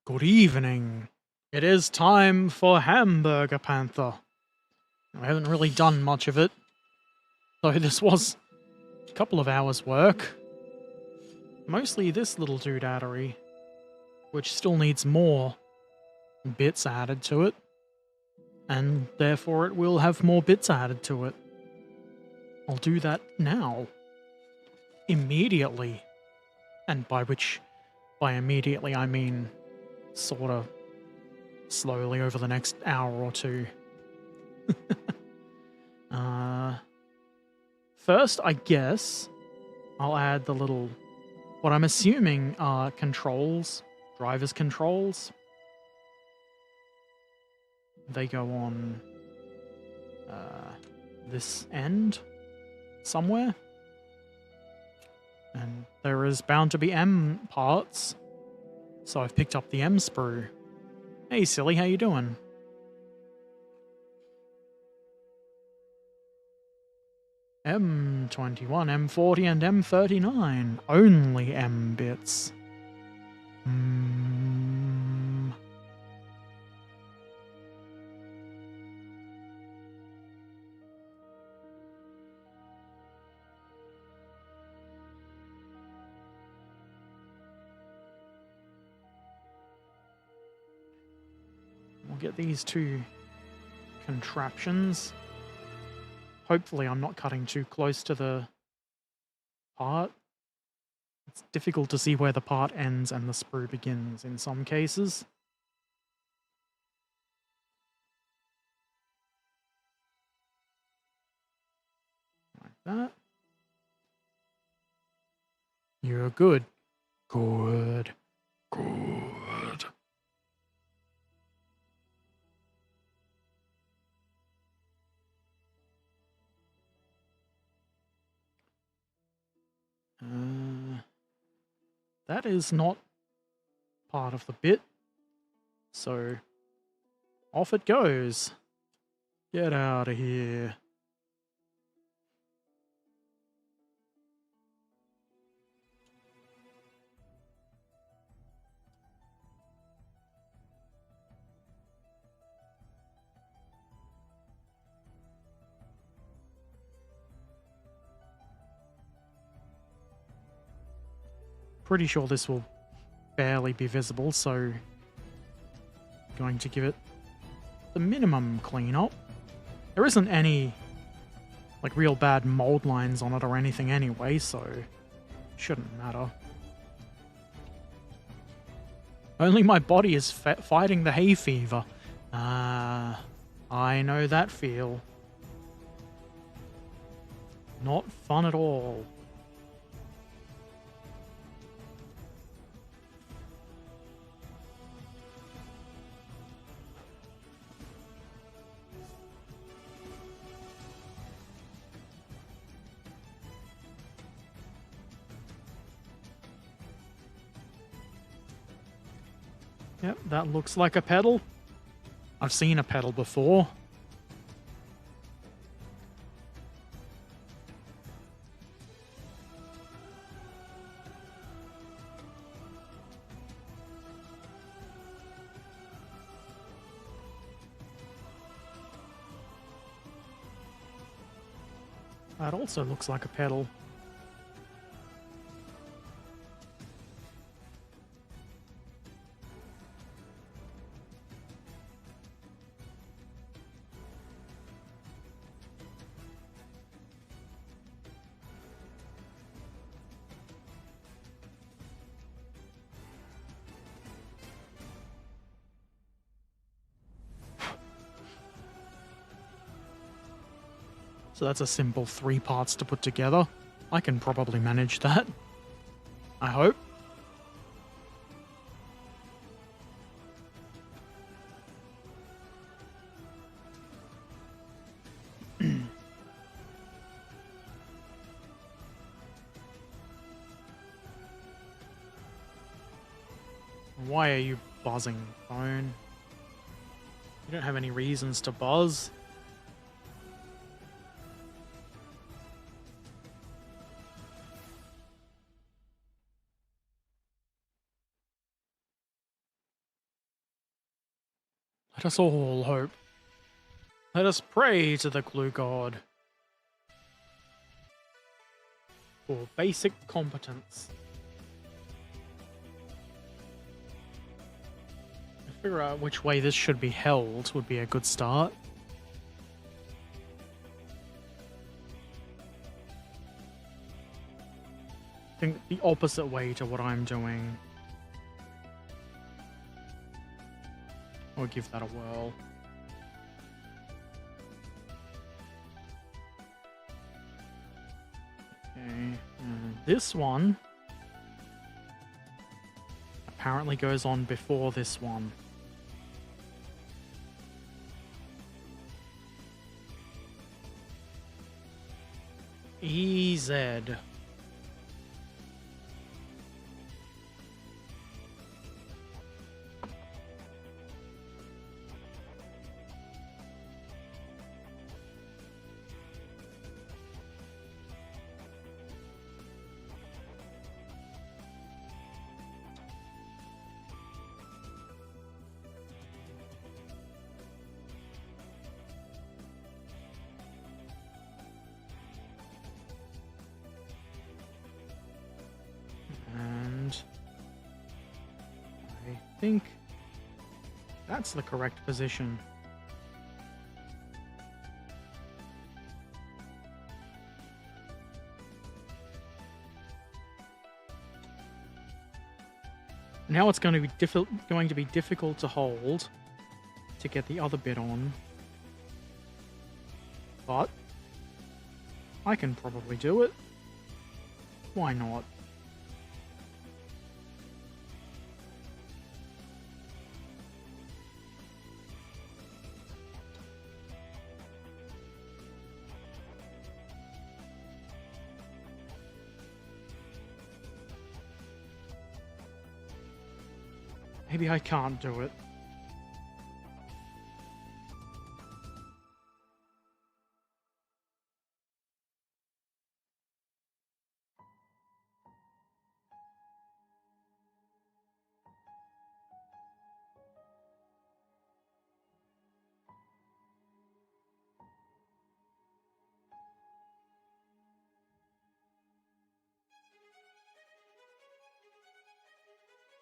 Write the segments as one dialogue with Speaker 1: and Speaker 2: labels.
Speaker 1: Good evening. It is time for Hamburger Panther. I haven't really done much of it, though this was a couple of hours' work. Mostly this little doodadery, which still needs more bits added to it, and therefore it will have more bits added to it. I'll do that now. Immediately. And by immediately I mean sort of slowly over the next hour or two. First, I guess, I'll add the little, what I'm assuming are controls, driver's controls. They go on this end somewhere. And there is bound to be M parts, so I've picked up the M sprue. Hey silly, how you doing? M21, M40, and M39. Only M bits. We'll get these two contraptions. Hopefully I'm not cutting too close to the part. It's difficult to see where the part ends and the sprue begins in some cases. Like that. You're good. Good. Good. That is not part of the bit, so off it goes. Get out of here. Pretty sure this will barely be visible, so going to give it the minimum cleanup. There isn't any like real bad mold lines on it or anything anyway, so shouldn't matter. Only my body is fighting the hay fever. I know that feel. Not fun at all. Yep, that looks like a pedal. I've seen a pedal before. That also looks like a pedal. So that's a simple 3 parts to put together. I can probably manage that. I hope. Why are you buzzing, phone? You don't have any reasons to buzz. Let us all hope. Let us pray to the Clue God for basic competence. Figure out which way this should be held would be a good start. I think the opposite way to what I'm doing. I'll give that a whirl. Okay, and this one apparently goes on before this one. EZ. I think that's the correct position. Now it's going to be difficult to hold to get the other bit on, but I can probably do it. Why not? Maybe I can't do it.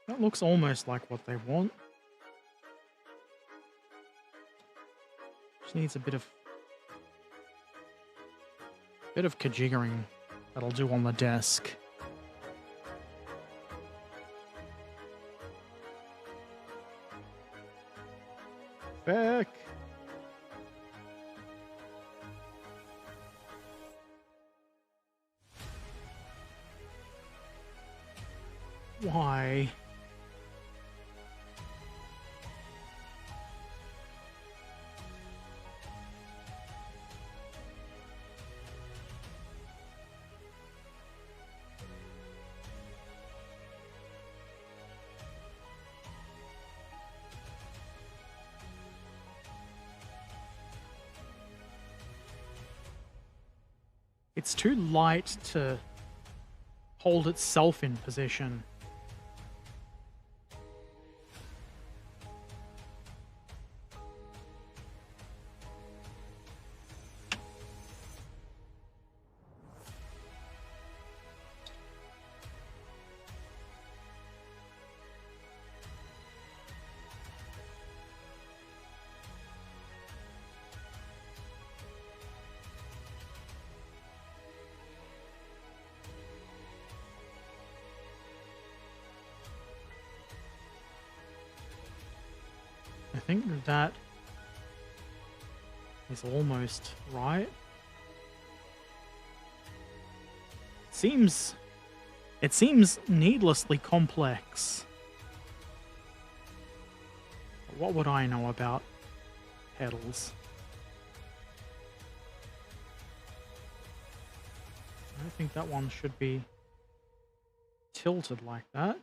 Speaker 1: That looks almost like what they want. Just needs a bit of kajiggering that'll do on the desk. Back. Why? It's too light to hold itself in position. I think that is almost right. It seems needlessly complex. What would I know about pedals? I don't think that one should be tilted like that.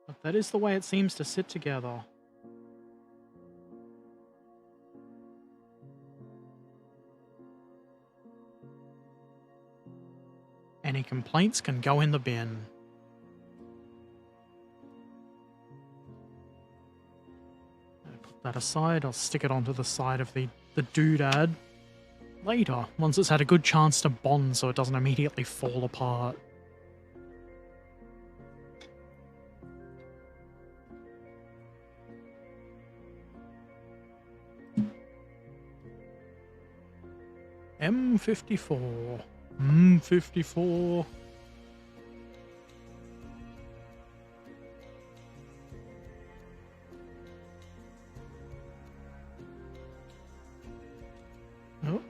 Speaker 1: But that is the way it seems to sit together. Any complaints can go in the bin. I'll put that aside. I'll stick it onto the side of the doodad later, once it's had a good chance to bond so it doesn't immediately fall apart. M54. M54. Oh.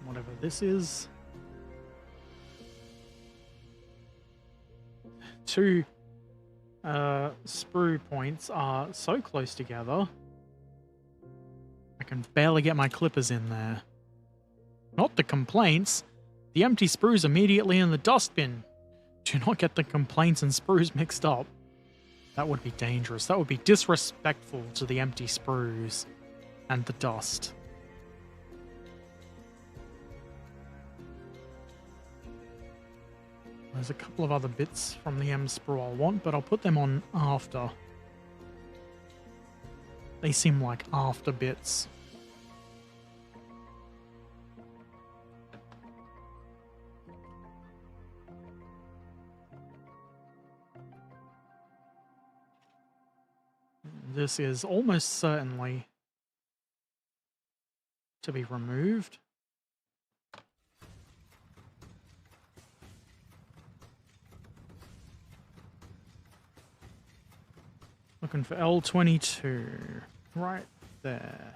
Speaker 1: Whatever this is. Two sprue points are so close together, I can barely get my clippers in there. Not the complaints. The empty sprues immediately in the dustbin. Do not get the complaints and sprues mixed up. That would be dangerous. That would be disrespectful to the empty sprues and the dust. There's a couple of other bits from the M sprue I'll want, but I'll put them on after. They seem like after bits. This is almost certainly to be removed. Looking for L22, right there.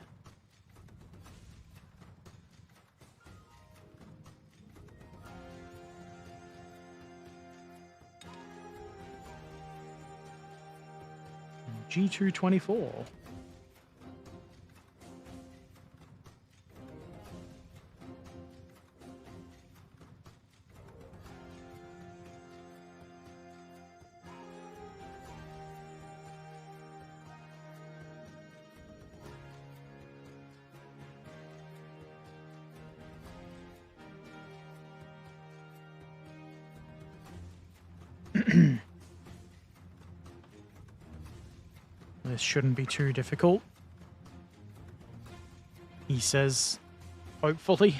Speaker 1: G224. This shouldn't be too difficult, he says, hopefully.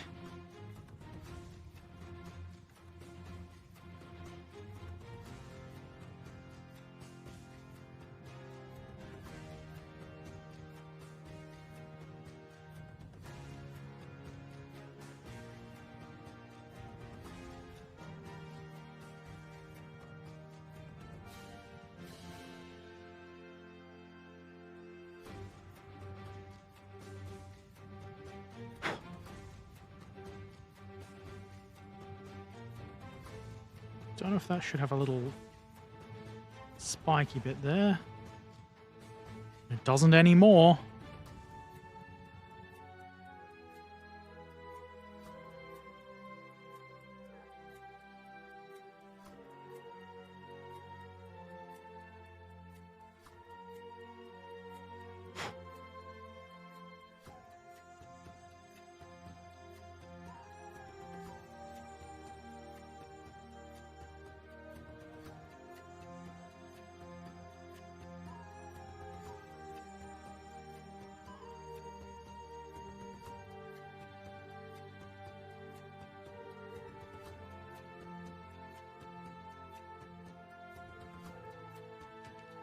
Speaker 1: Don't know if that should have a little spiky bit there. It doesn't anymore.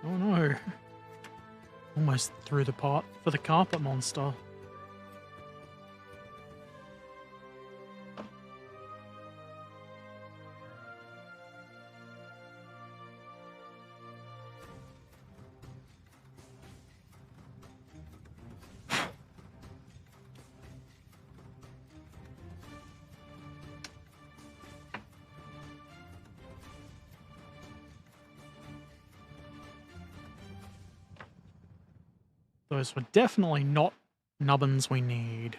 Speaker 1: Oh no. Almost threw the pot for the carpet monster. Those were definitely not nubbins we need.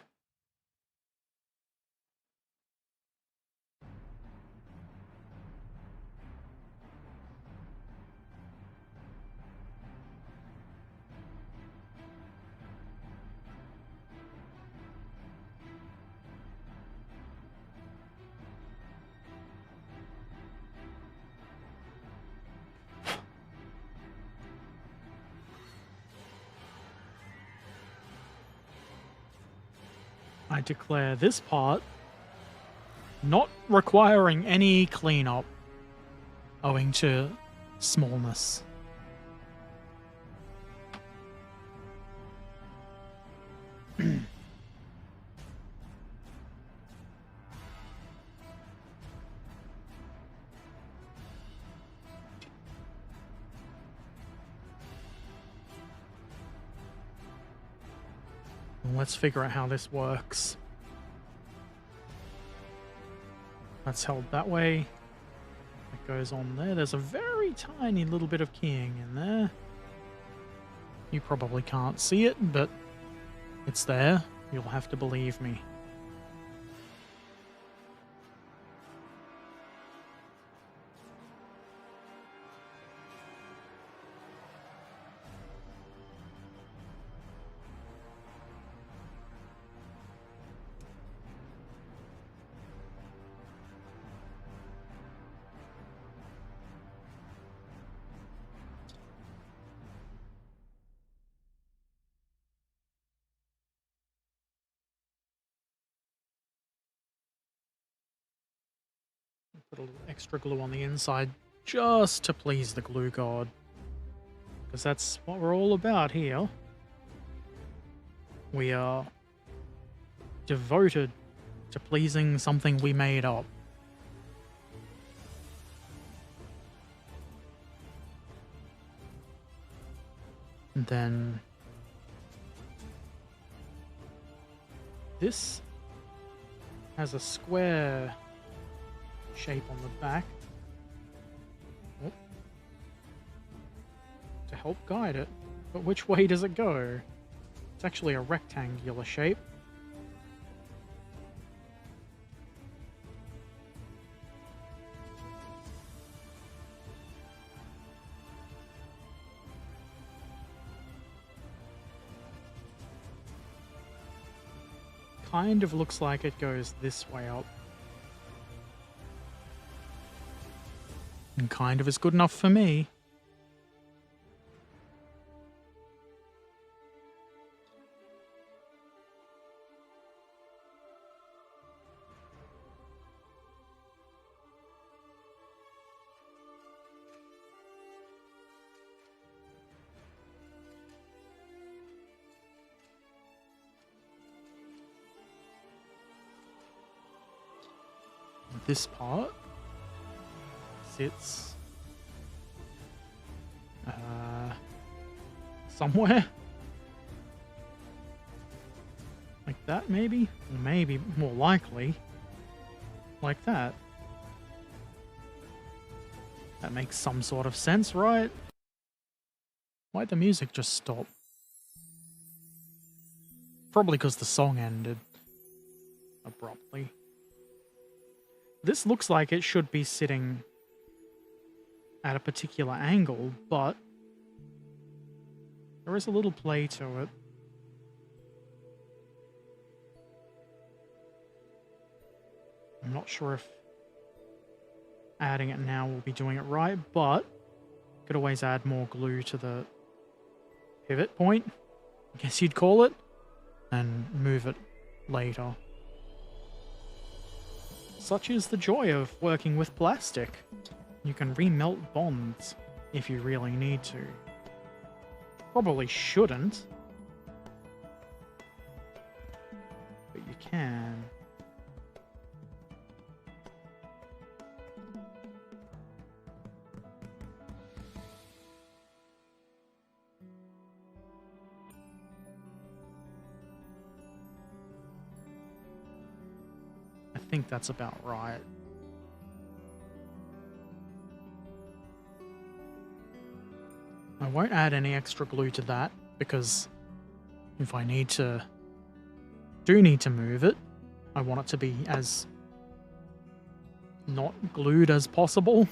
Speaker 1: I declare this part not requiring any cleanup owing to smallness. Let's figure out how this works. That's held that way. It goes on there. There's a very tiny little bit of keying in there. You probably can't see it, but it's there. You'll have to believe me. Put a little extra glue on the inside just to please the glue god. Because that's what we're all about here. We are devoted to pleasing something we made up. And then this has a square shape on the back. Oh. To help guide it. But which way does it go? It's actually a rectangular shape. Kind of looks like it goes this way up. And kind of is good enough for me. This part sits somewhere like that, maybe, or maybe more likely like that. That makes some sort of sense, right? Why'd the music just stop? Probably because the song ended abruptly. This looks like it should be sitting at a particular angle, but there is a little play to it. I'm not sure if adding it now will be doing it right, but could always add more glue to the pivot point, I guess you'd call it, and move it later. Such is the joy of working with plastic. You can remelt bonds if you really need to. Probably shouldn't, but you can. I think that's about right. I won't add any extra glue to that because if I do need to move it, I want it to be as not glued as possible.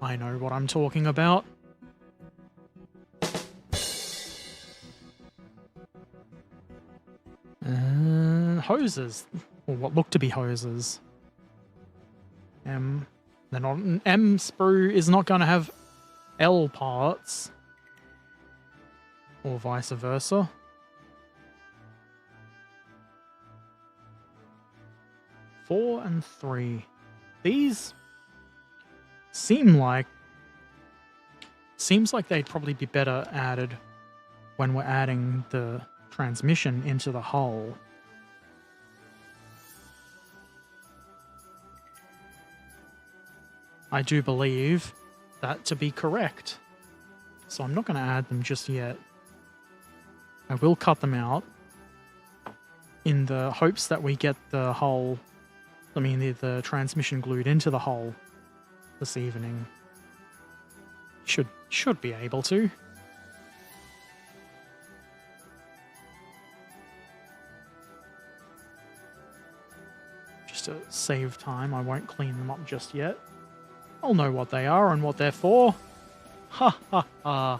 Speaker 1: I know what I'm talking about. Hoses, or what look to be hoses. They're not. An M sprue is not going to have L parts, or vice versa. 4 and 3. These seems like they'd probably be better added when we're adding the transmission into the hull. I do believe that to be correct. So I'm not going to add them just yet. I will cut them out in the hopes that we get the hull, the transmission glued into the hull this evening. Should be able to. Just to save time, I won't clean them up just yet. I'll know what they are and what they're for. Ha ha ha.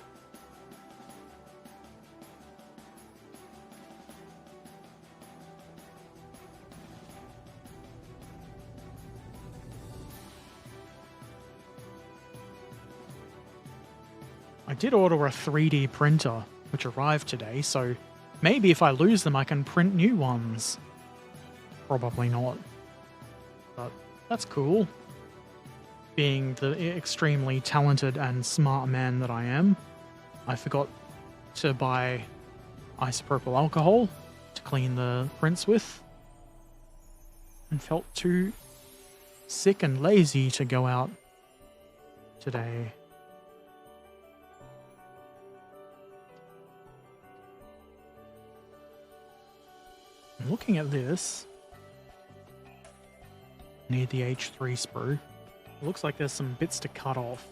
Speaker 1: I did order a 3D printer, which arrived today, so maybe if I lose them I can print new ones. Probably not. But that's cool. Being the extremely talented and smart man that I am, I forgot to buy isopropyl alcohol to clean the prints with, and felt too sick and lazy to go out today. Looking at this, near the H3 sprue, it looks like there's some bits to cut off.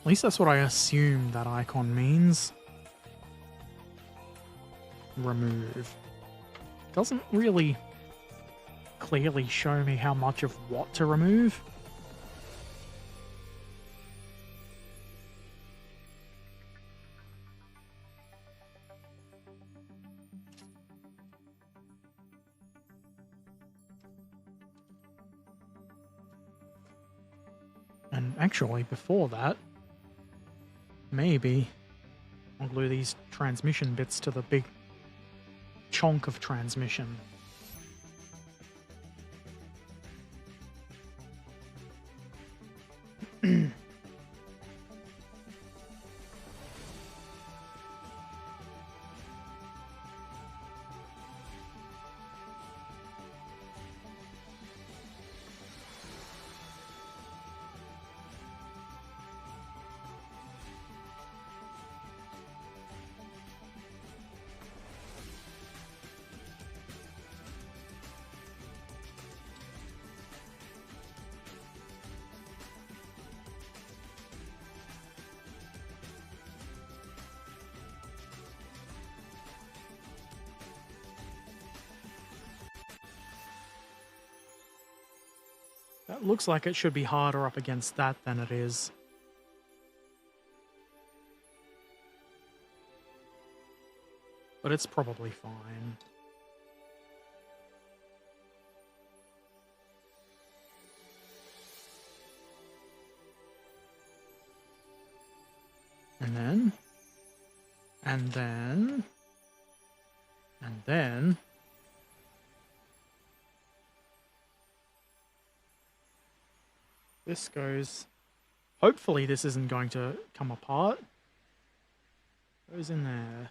Speaker 1: At least that's what I assume that icon means. Remove. Doesn't really clearly show me how much of what to remove. And actually, before that, maybe I'll glue these transmission bits to the big chunk of transmission. That looks like it should be harder up against that than it is. But it's probably fine. And then... And then... And then... This goes... Hopefully this isn't going to come apart. Goes in there.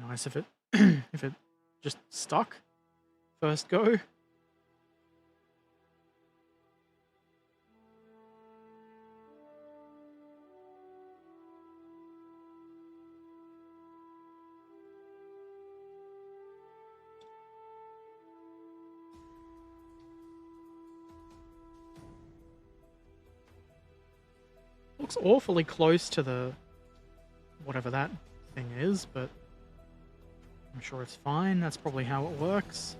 Speaker 1: Nice if it if it just stuck first go. Looks awfully close to the whatever that thing is, but I'm sure it's fine. That's probably how it works.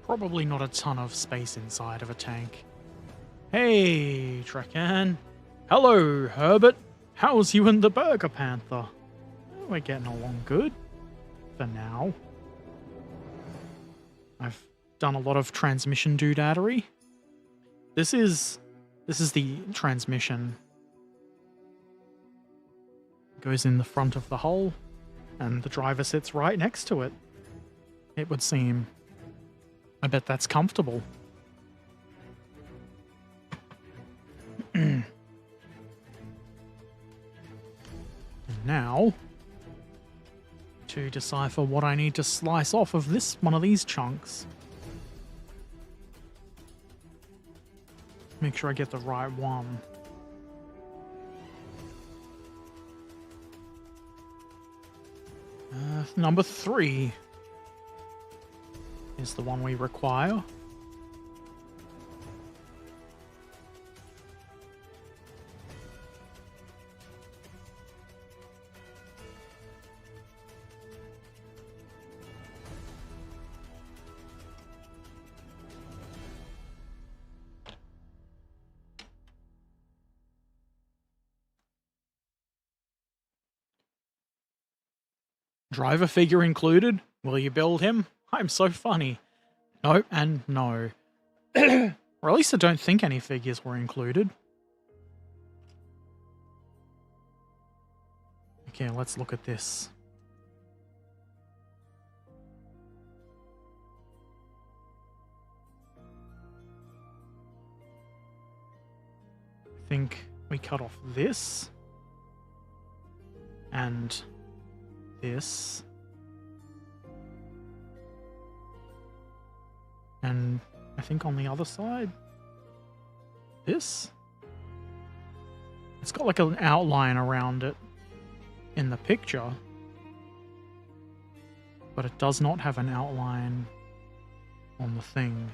Speaker 1: Probably not a ton of space inside of a tank. Hey, Trekan. Hello, Herbert. How's you and the Bergepanther? We're getting along good. For now. I've done a lot of transmission doodadery. This is the transmission. It goes in the front of the hull, and the driver sits right next to it. It would seem. I bet that's comfortable. And now, to decipher what I need to slice off of one of these chunks. Make sure I get the right one. Number 3 is the one we require. Driver figure included? Will you build him? I'm so funny. No and no. Or at least I don't think any figures were included. Okay, let's look at this. I think we cut off this. And this. And I think on the other side, this. It's got like an outline around it in the picture, but it does not have an outline on the thing.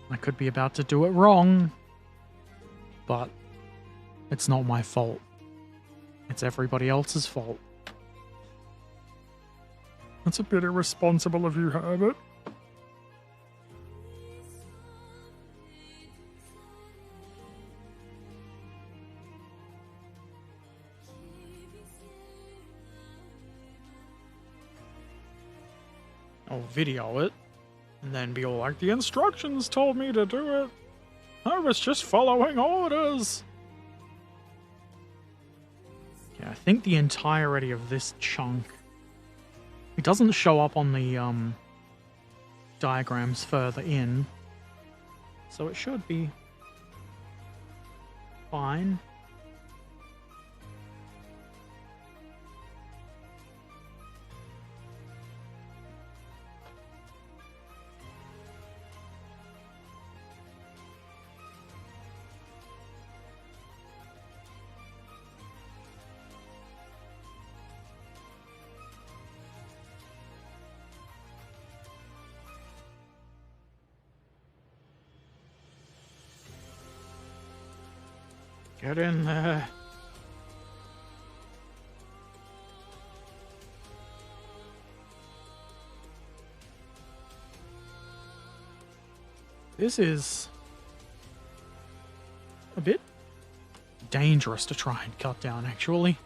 Speaker 1: I could be about to do it wrong, but it's not my fault. It's everybody else's fault. That's a bit irresponsible of you, Herbert. I'll video it, and then be all like, the instructions told me to do it. I was just following orders. Yeah, I think the entirety of this chunk, it doesn't show up on the diagrams further in, so it should be fine. Get in there. This is a bit dangerous to try and cut down, actually.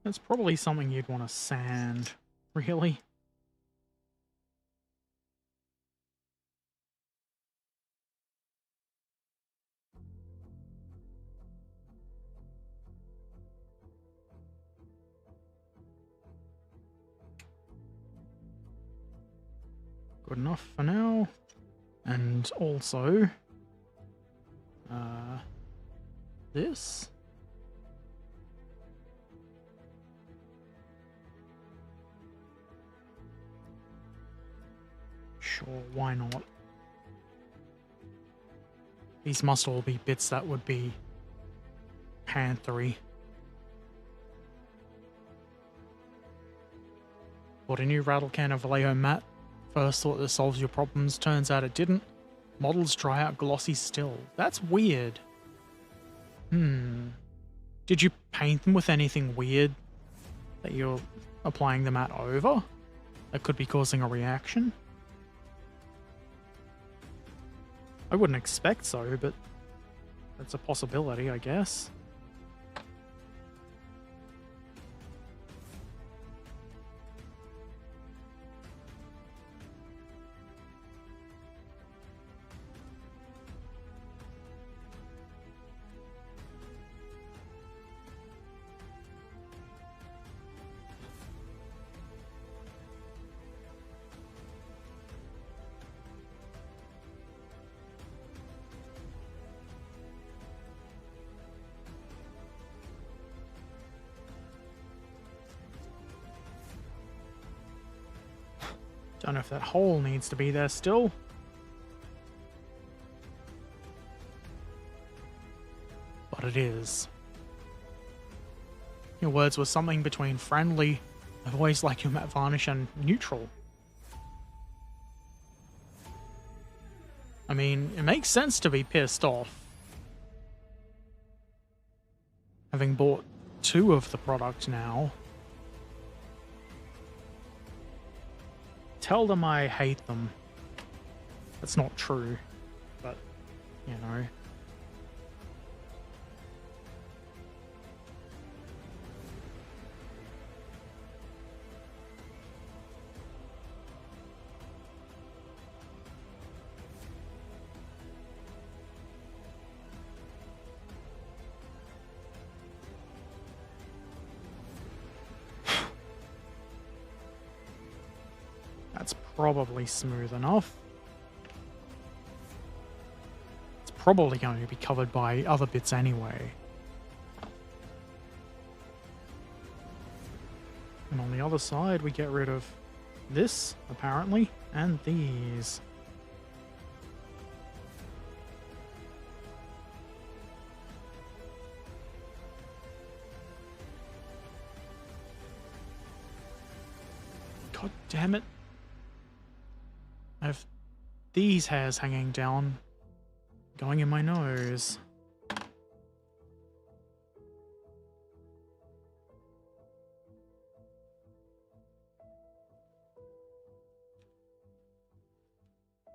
Speaker 1: That's probably something you'd want to sand, really. good enough for now. And also, this. Sure, why not? These must all be bits that would be panthery. Bought a new rattle can of Vallejo mat. First thought this solves your problems, turns out it didn't. Models dry out glossy still. That's weird. Did you paint them with anything weird that you're applying the mat over? That could be causing a reaction? I wouldn't expect so, but that's a possibility, I guess. Don't know if that hole needs to be there still. But it is. Your words were something between friendly, I've always liked your matte varnish, and neutral. I mean, it makes sense to be pissed off. Having bought 2 of the product now. Tell them I hate them. That's not true, but, you know. That's probably smooth enough. It's probably going to be covered by other bits anyway. And on the other side, we get rid of this, apparently, and these. God damn it. I have these hairs hanging down, going in my nose.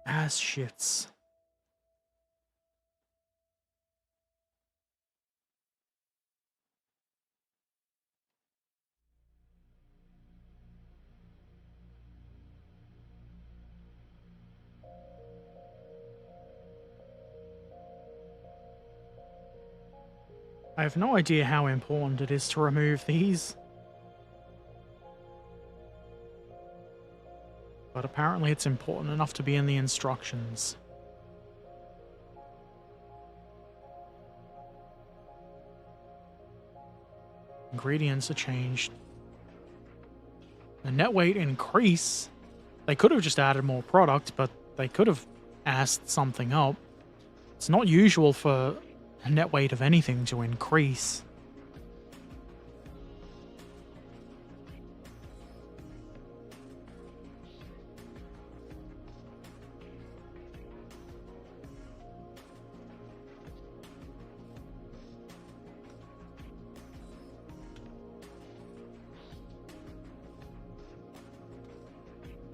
Speaker 1: Ass shits. I have no idea how important it is to remove these. But apparently it's important enough to be in the instructions. Ingredients are changed. The net weight increase. They could have just added more product, but they could have asked something up. It's not usual for a net weight of anything to increase.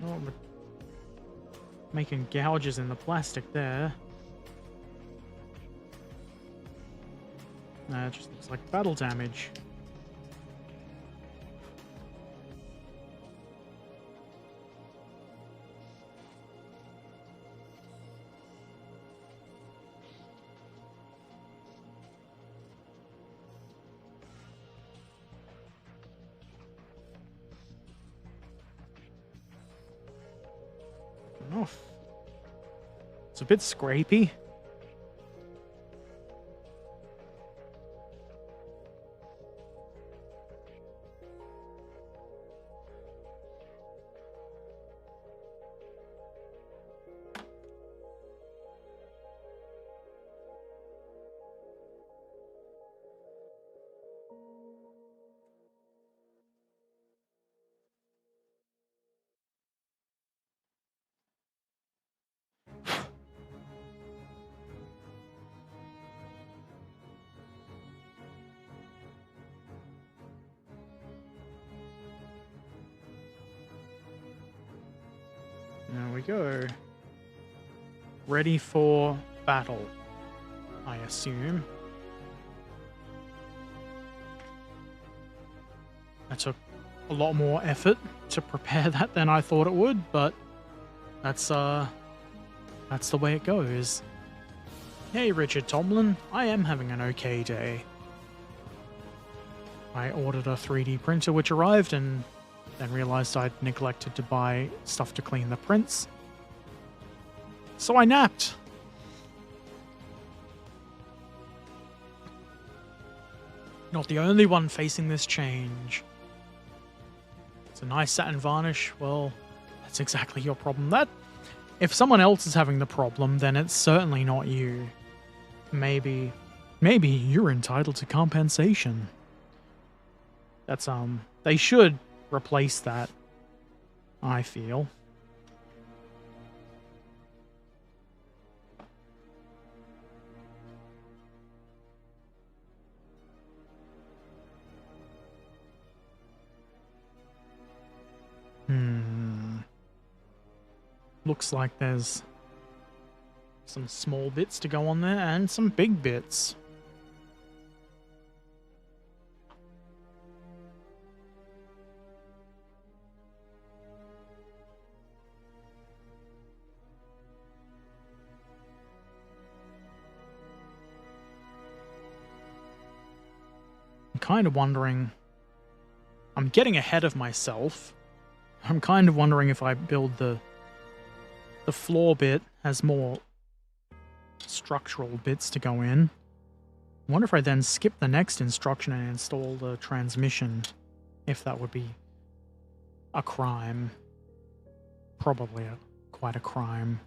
Speaker 1: Oh, we're making gouges in the plastic there. It just looks like battle damage. It's a bit scrapey. There we go. Ready for battle, I assume. That took a lot more effort to prepare that than I thought it would, but that's the way it goes. Hey, Richard Tomlin, I am having an okay day. I ordered a 3D printer which arrived and then realized I'd neglected to buy stuff to clean the prints. So I napped. Not the only one facing this change. It's a nice satin varnish. Well, that's exactly your problem. If someone else is having the problem, then it's certainly not you. Maybe you're entitled to compensation. That's, they should replace that, I feel. Looks like there's some small bits to go on there and some big bits. I'm kind of wondering... I'm getting ahead of myself. I'm kind of wondering if I build the floor bit has more structural bits to go in. I wonder if I then skip the next instruction and install the transmission, if that would be a crime. Probably quite a crime.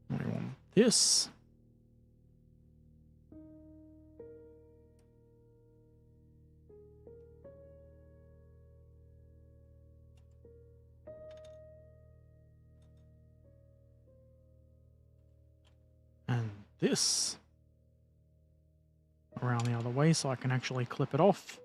Speaker 1: I want this. And this around the other way so I can actually clip it off.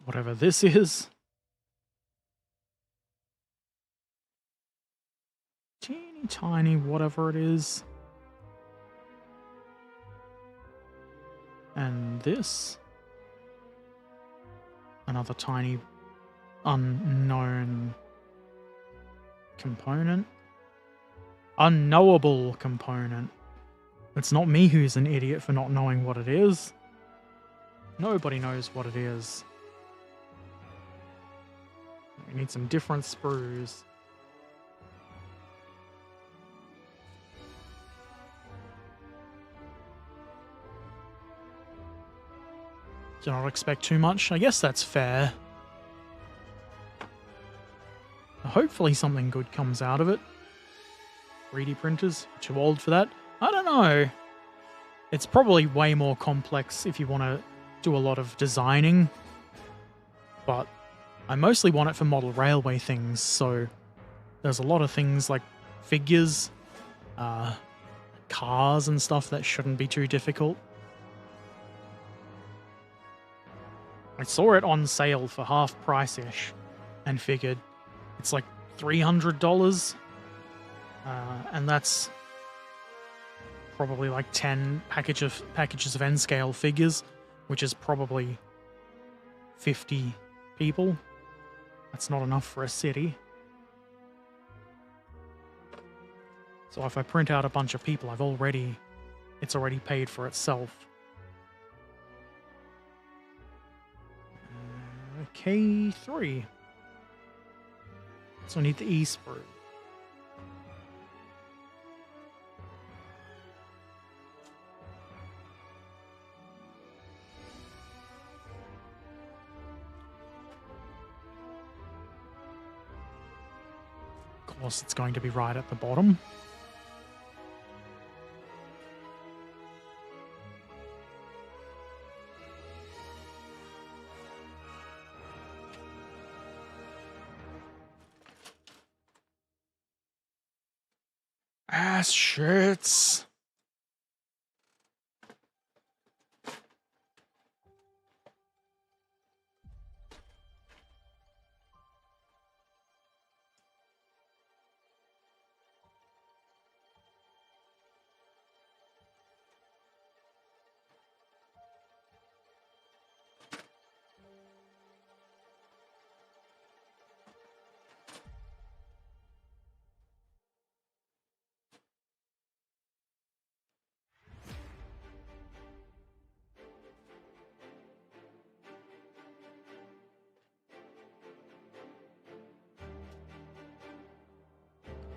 Speaker 1: Whatever this is. Teeny tiny whatever it is. And this. Another tiny unknown component. Unknowable component. It's not me who's an idiot for not knowing what it is. Nobody knows what it is. We need some different sprues. Do not expect too much. I guess that's fair. Hopefully something good comes out of it. 3D printers, too old for that. I don't know. It's probably way more complex if you want to do a lot of designing. But I mostly want it for model railway things, so there's a lot of things like figures, cars and stuff that shouldn't be too difficult. I saw it on sale for half price-ish, and figured it's like $300, and that's probably like 10 packages of N-scale figures, which is probably 50 people. That's not enough for a city. So if I print out a bunch of people, it's already paid for itself. K3. So I need the E-sprue. Of course, it's going to be right at the bottom. Ass shits.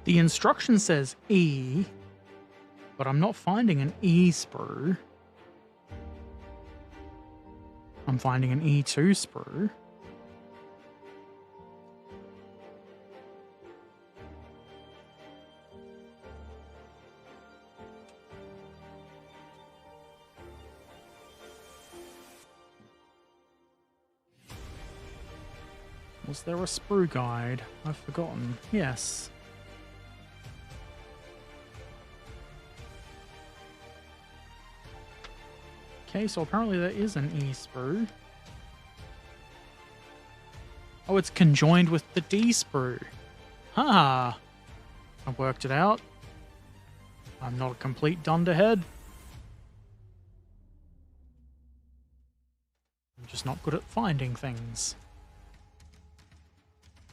Speaker 1: The instruction says E, but I'm not finding an E sprue. I'm finding an E2 sprue. Was there a sprue guide? I've forgotten. Yes. Okay, so apparently there is an E sprue. Oh, it's conjoined with the D sprue. Ha! I worked it out. I'm not a complete dunderhead. I'm just not good at finding things.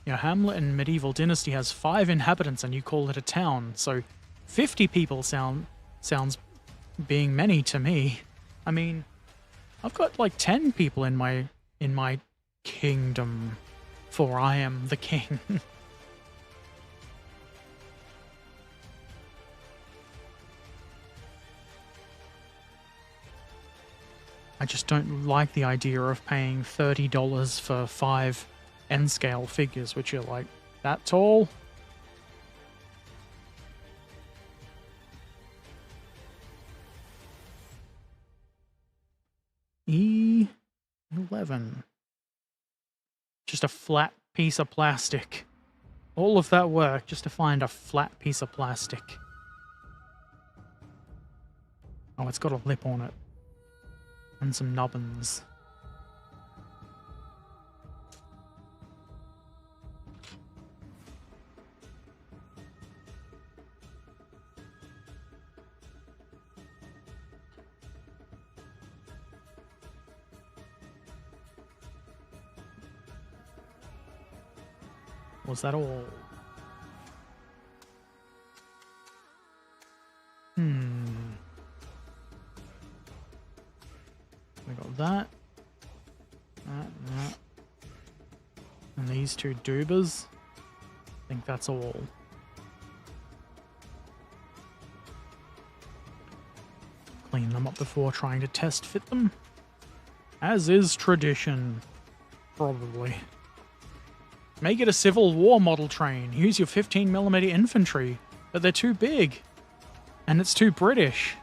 Speaker 1: Your hamlet in Medieval Dynasty has 5 inhabitants and you call it a town, so 50 people sounds being many to me. I mean, I've got like 10 people in my kingdom, for I am the king. I just don't like the idea of paying $30 for 5 N-scale figures, which are like that tall. E11. Just a flat piece of plastic. All of that work just to find a flat piece of plastic. Oh, it's got a lip on it. And some nubbins. Was that all? We got that. That. And these 2 doobers. I think that's all. Clean them up before trying to test fit them. As is tradition. Probably. Make it a Civil War model train. Use your 15mm infantry. But they're too big. And it's too British.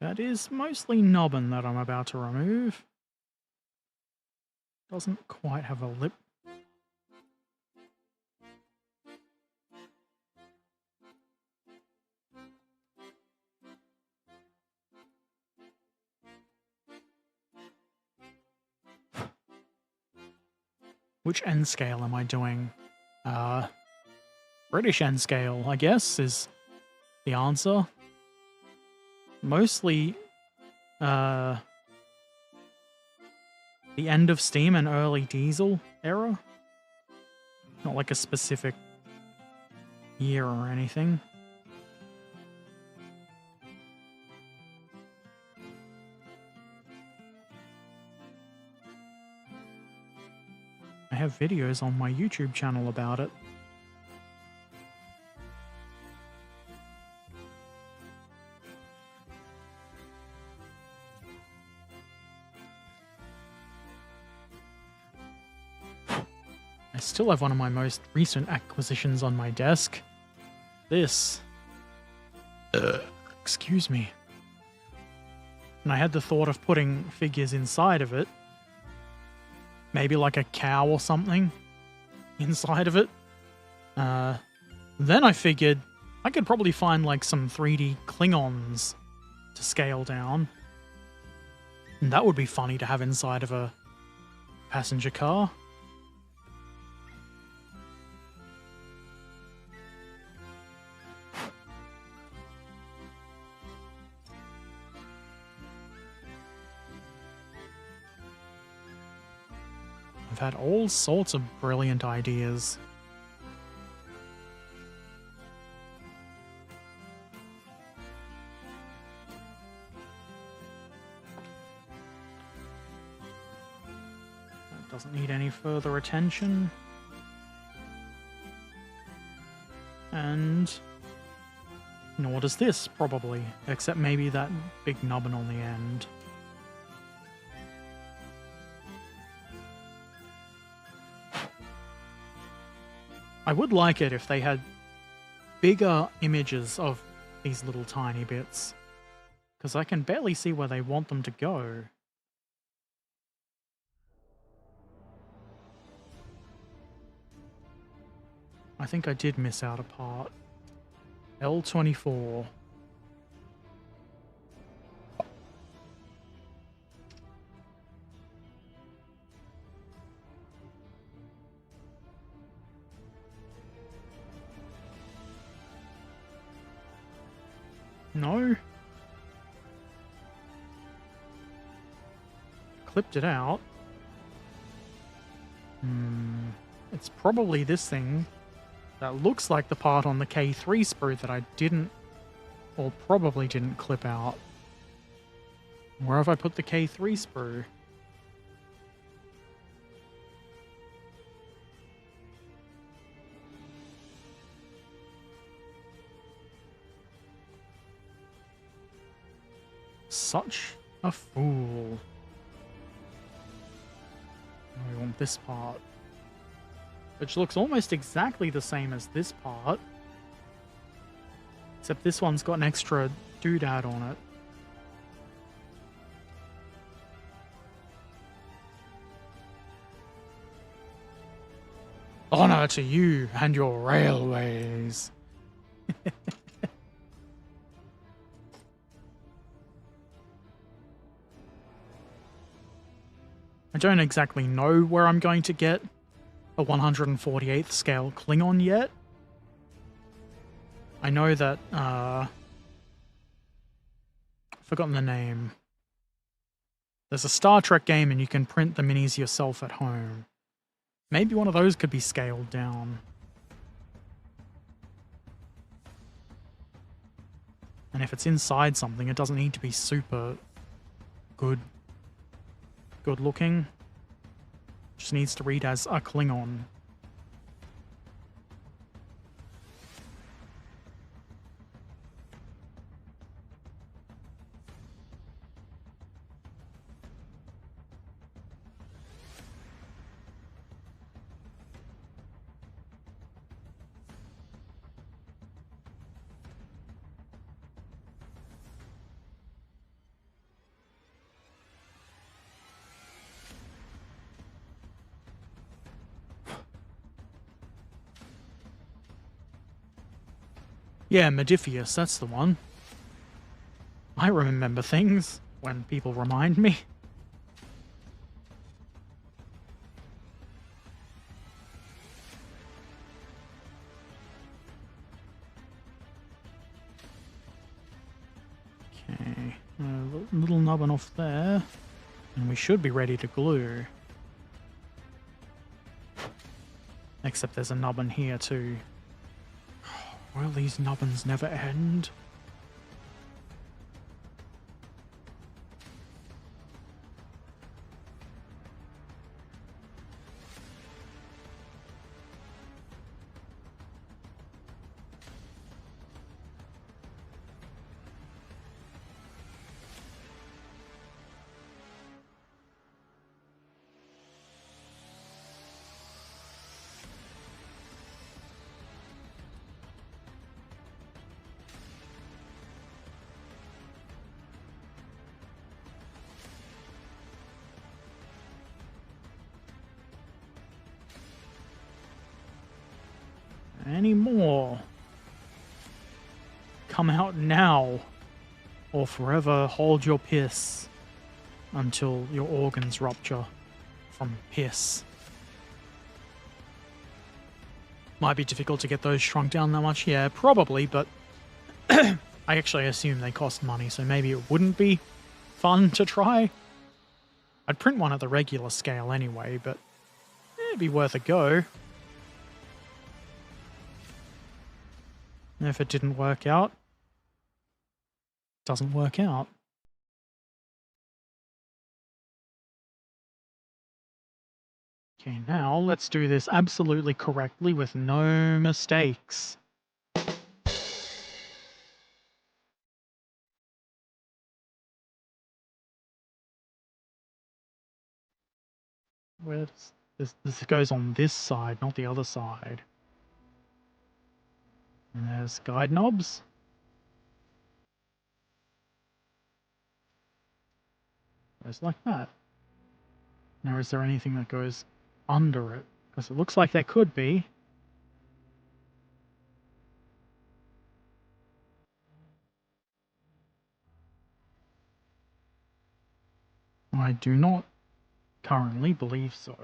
Speaker 1: That is mostly nubbin that I'm about to remove. Doesn't quite have a lip. Which N scale am I doing? British N scale, I guess, is the answer. Mostly, the end of Steam and early Diesel era. Not like a specific year or anything. I have videos on my YouTube channel about it. I still have one of my most recent acquisitions on my desk. This. Excuse me. And I had the thought of putting figures inside of it. Maybe like a cow or something inside of it. Then I figured I could probably find like some 3D Klingons to scale down. And that would be funny to have inside of a passenger car. I've had all sorts of brilliant ideas. That doesn't need any further attention. And nor does this, probably, except maybe that big nubbin on the end. I would like it if they had bigger images of these little tiny bits, because I can barely see where they want them to go. I think I did miss out a part. L24. No. Clipped it out. It's probably this thing that looks like the part on the K3 sprue that I didn't, or probably didn't clip out. Where have I put the K3 sprue? Such a fool. I want this part, which looks almost exactly the same as this part, except this one's got an extra doodad on it. Honor to you and your railways. I don't exactly know where I'm going to get a 148th scale Klingon yet. I know that, I've forgotten the name. There's a Star Trek game and you can print the minis yourself at home. Maybe one of those could be scaled down. And if it's inside something, it doesn't need to be super good looking. Just needs to read as a Klingon. Yeah, Modifius, that's the one. I remember things when people remind me. Okay, a little nubbin off there, and we should be ready to glue. Except there's a nubbin here too. Will these nubbins never end? Any more? Come out now, or forever hold your piss until your organs rupture from piss. Might be difficult to get those shrunk down that much, yeah, probably, but I actually assume they cost money, so maybe it wouldn't be fun to try. I'd print one at the regular scale anyway, but it'd be worth a go. And if it didn't work out, it doesn't work out. Okay, now let's do this absolutely correctly with no mistakes. Where does this goes on this side, not the other side. And there's guide knobs. Goes like that. Now, is there anything that goes under it? Because it looks like there could be. I do not currently believe so.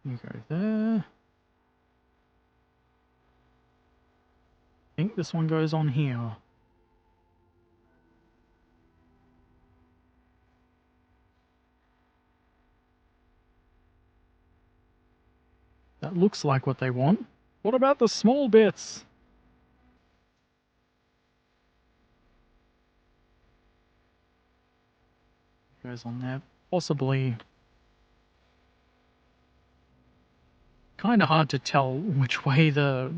Speaker 1: You go there. I think this one goes on here. That looks like what they want. What about the small bits? Goes on there. Possibly. Kind of hard to tell which way the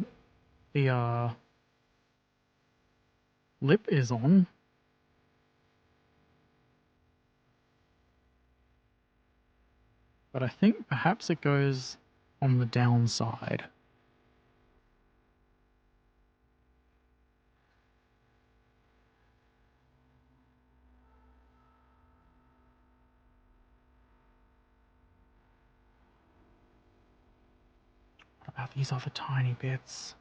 Speaker 1: lip is on. But I think perhaps it goes on the downside. What about these other tiny bits?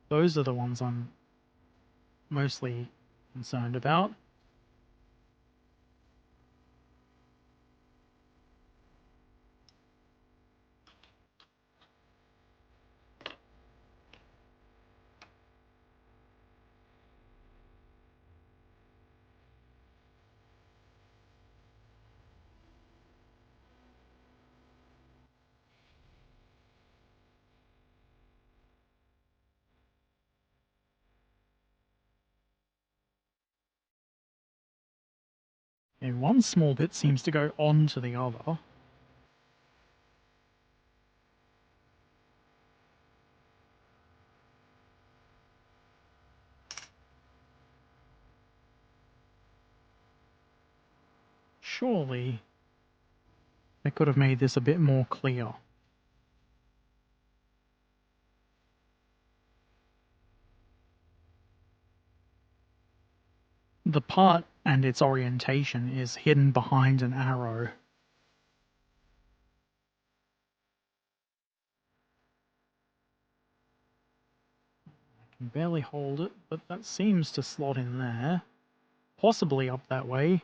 Speaker 1: Those are the ones I'm mostly concerned about. And one small bit seems to go onto the other. Surely they could have made this a bit more clear. The part and its orientation is hidden behind an arrow. I can barely hold it, but that seems to slot in there. Possibly up that way.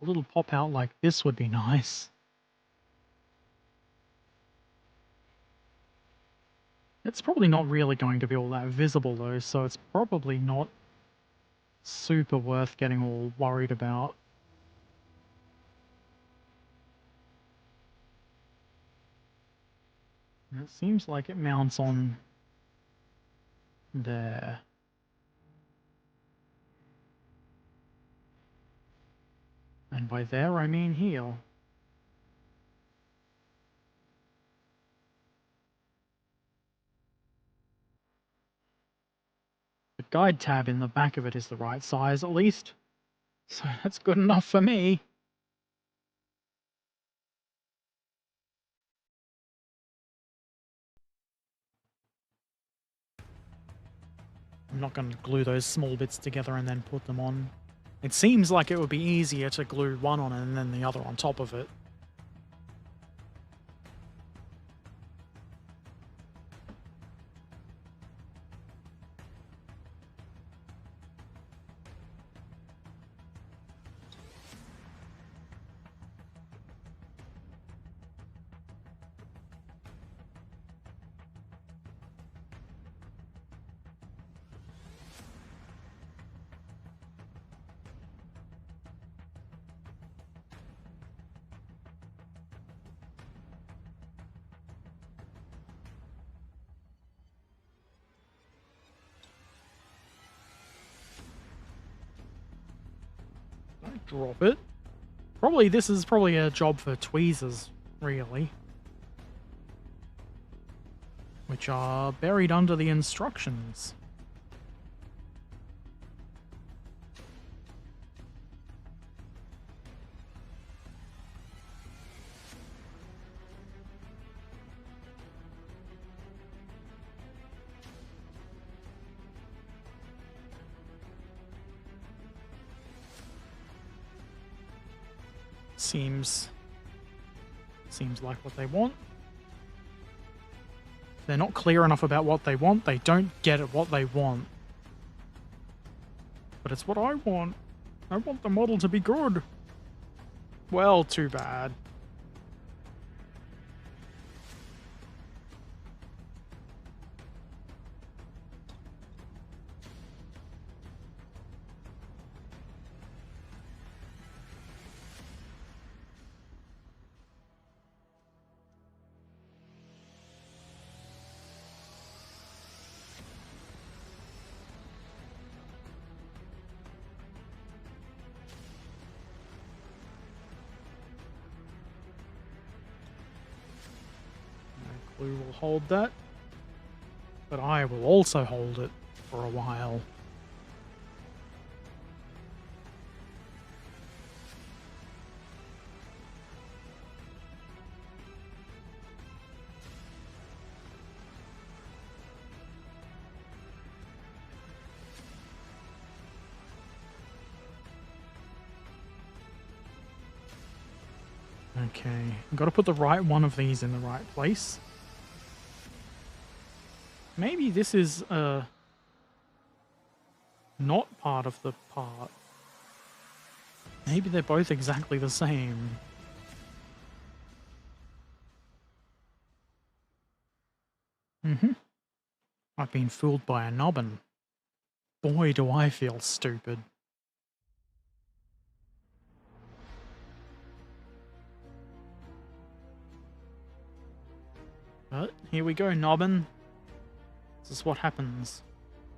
Speaker 1: A little pop out like this would be nice. It's probably not really going to be all that visible though, so it's probably not super worth getting all worried about. And it seems like it mounts on there. And by there I mean here. The guide tab in the back of it is the right size at least, so that's good enough for me. I'm not going to glue those small bits together and then put them on. It seems like it would be easier to glue one on and then the other on top of it. Don't drop it. This is probably a job for tweezers, really. Which are buried under the instructions. Seems like what they want. If they're not clear enough about what they want, they don't get at what they want. But it's what I want. I want the model to be good. Well, too bad. Glue will hold that, but I will also hold it for a while. Okay, I've got to put the right one of these in the right place. Maybe this is not part of the part. Maybe they're both exactly the same. I've been fooled by a nubbin. Boy, do I feel stupid. But here we go, nubbin. This is what happens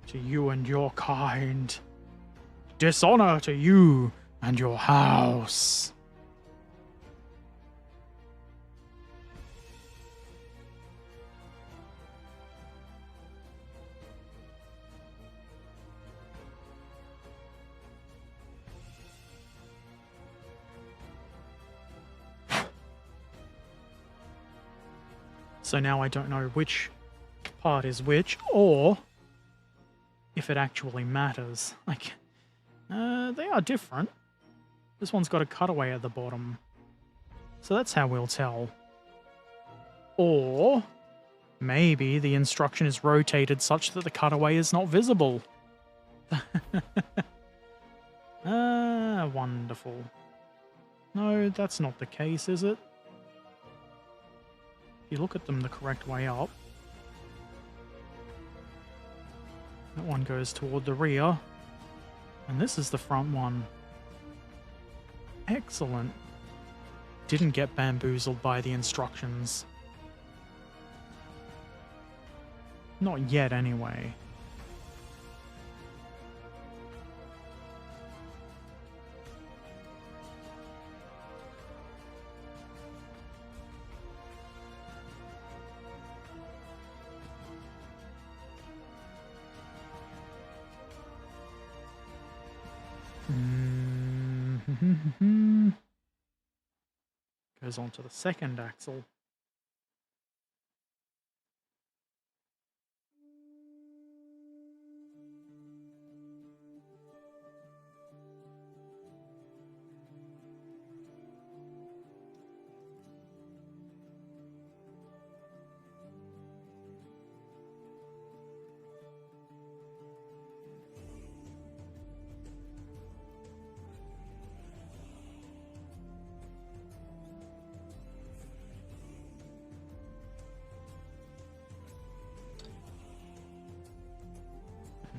Speaker 1: to you and your kind. Dishonor to you and your house. So now I don't know which part is which, or if it actually matters. Like, they are different. This one's got a cutaway at the bottom. So that's how we'll tell. Or maybe the instruction is rotated such that the cutaway is not visible. Wonderful. No, that's not the case, is it? If you look at them the correct way up, that one goes toward the rear, and this is the front one. Excellent. Didn't get bamboozled by the instructions. Not yet, anyway. Goes on to the second axle.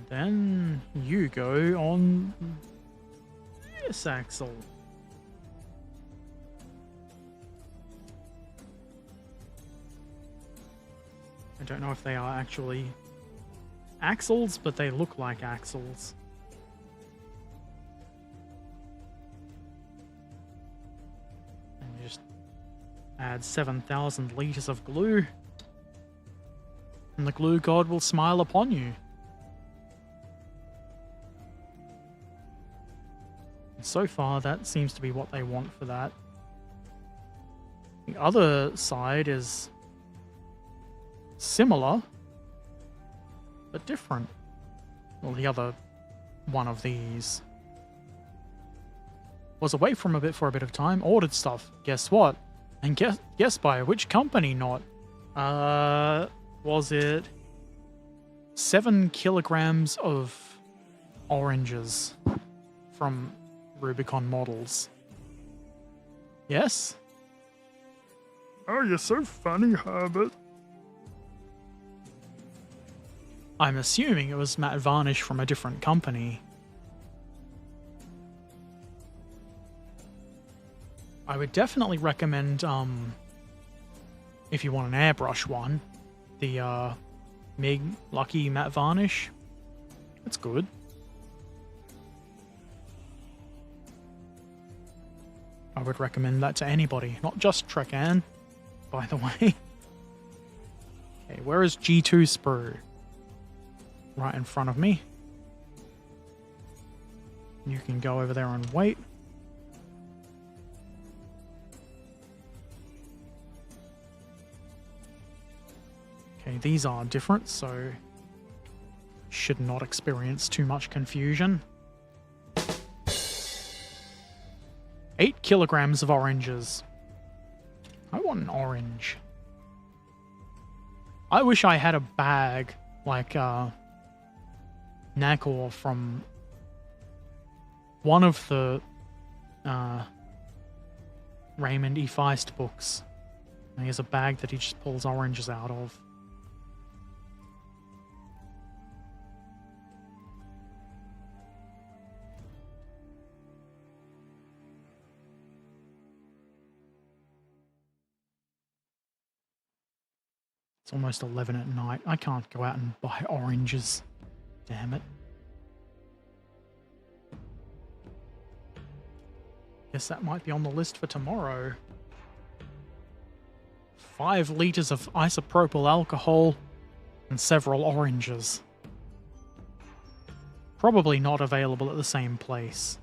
Speaker 1: Then you go on this axle. I don't know if they are actually axles, but they look like axles. And you just add 7,000 liters of glue, and the glue god will smile upon you. So far, that seems to be what they want for that. The other side is similar, but different. Well, the other one of these was away from a bit for a bit of time, ordered stuff. Guess what? And guess by which company not? Was it 7 kilograms of oranges from Rubicon Models? Yes?
Speaker 2: Oh, you're so funny, Herbert.
Speaker 1: I'm assuming it was matte varnish from a different company. I would definitely recommend, if you want an airbrush one, the MIG Lucky Matte Varnish. It's good. I would recommend that to anybody, not just Trekan, by the way. Okay, where is G2 Sprue? Right in front of me. You can go over there and wait. Okay, these are different, so should not experience too much confusion. 8 kilograms of oranges. I want an orange. I wish I had a bag like Nakor from one of the Raymond E. Feist books. And he has a bag that he just pulls oranges out of. It's almost 11 at night. I can't go out and buy oranges. Damn it. Guess that might be on the list for tomorrow. 5 liters of isopropyl alcohol and several oranges. Probably not available at the same place.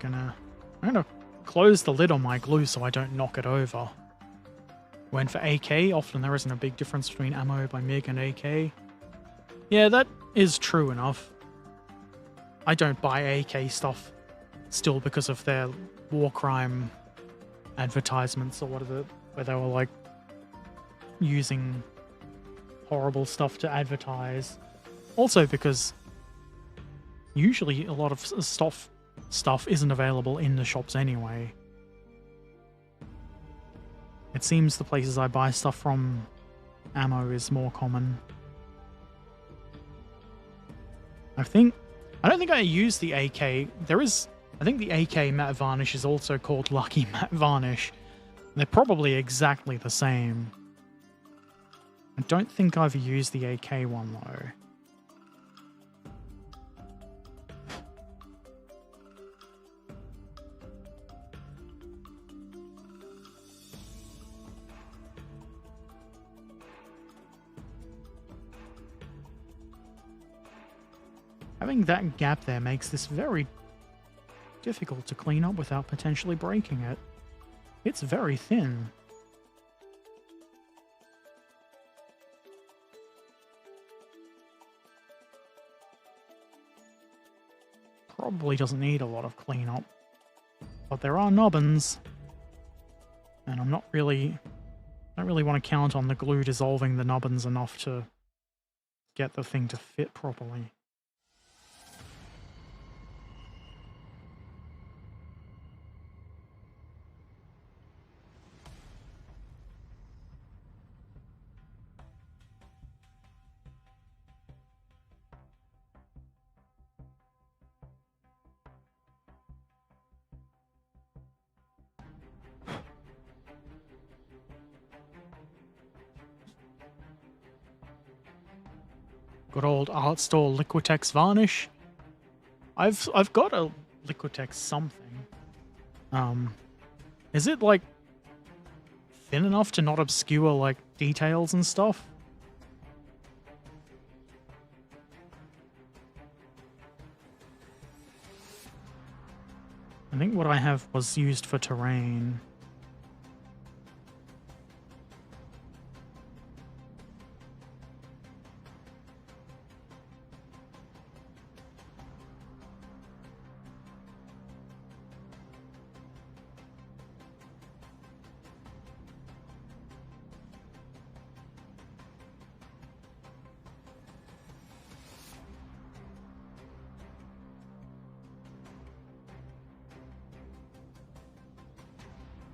Speaker 1: I'm gonna close the lid on my glue so I don't knock it over. When for AK, often there isn't a big difference between ammo by MiG and AK. Yeah, that is true enough. I don't buy AK stuff still because of their war crime advertisements or whatever, where they were like using horrible stuff to advertise. Also because usually a lot of stuff isn't available in the shops anyway. It seems the places I buy stuff from, ammo is more common. I don't think I use the AK. I think the AK matte varnish is also called Lucky Matte Varnish. They're probably exactly the same. I don't think I've used the AK one though. Having that gap there makes this very difficult to clean up without potentially breaking it. It's very thin. Probably doesn't need a lot of cleanup. But there are nubbins. And I don't really want to count on the glue dissolving the nubbins enough to get the thing to fit properly. Good old art store Liquitex varnish. I've got a Liquitex something. Is it like thin enough to not obscure like details and stuff? I think what I have was used for terrain.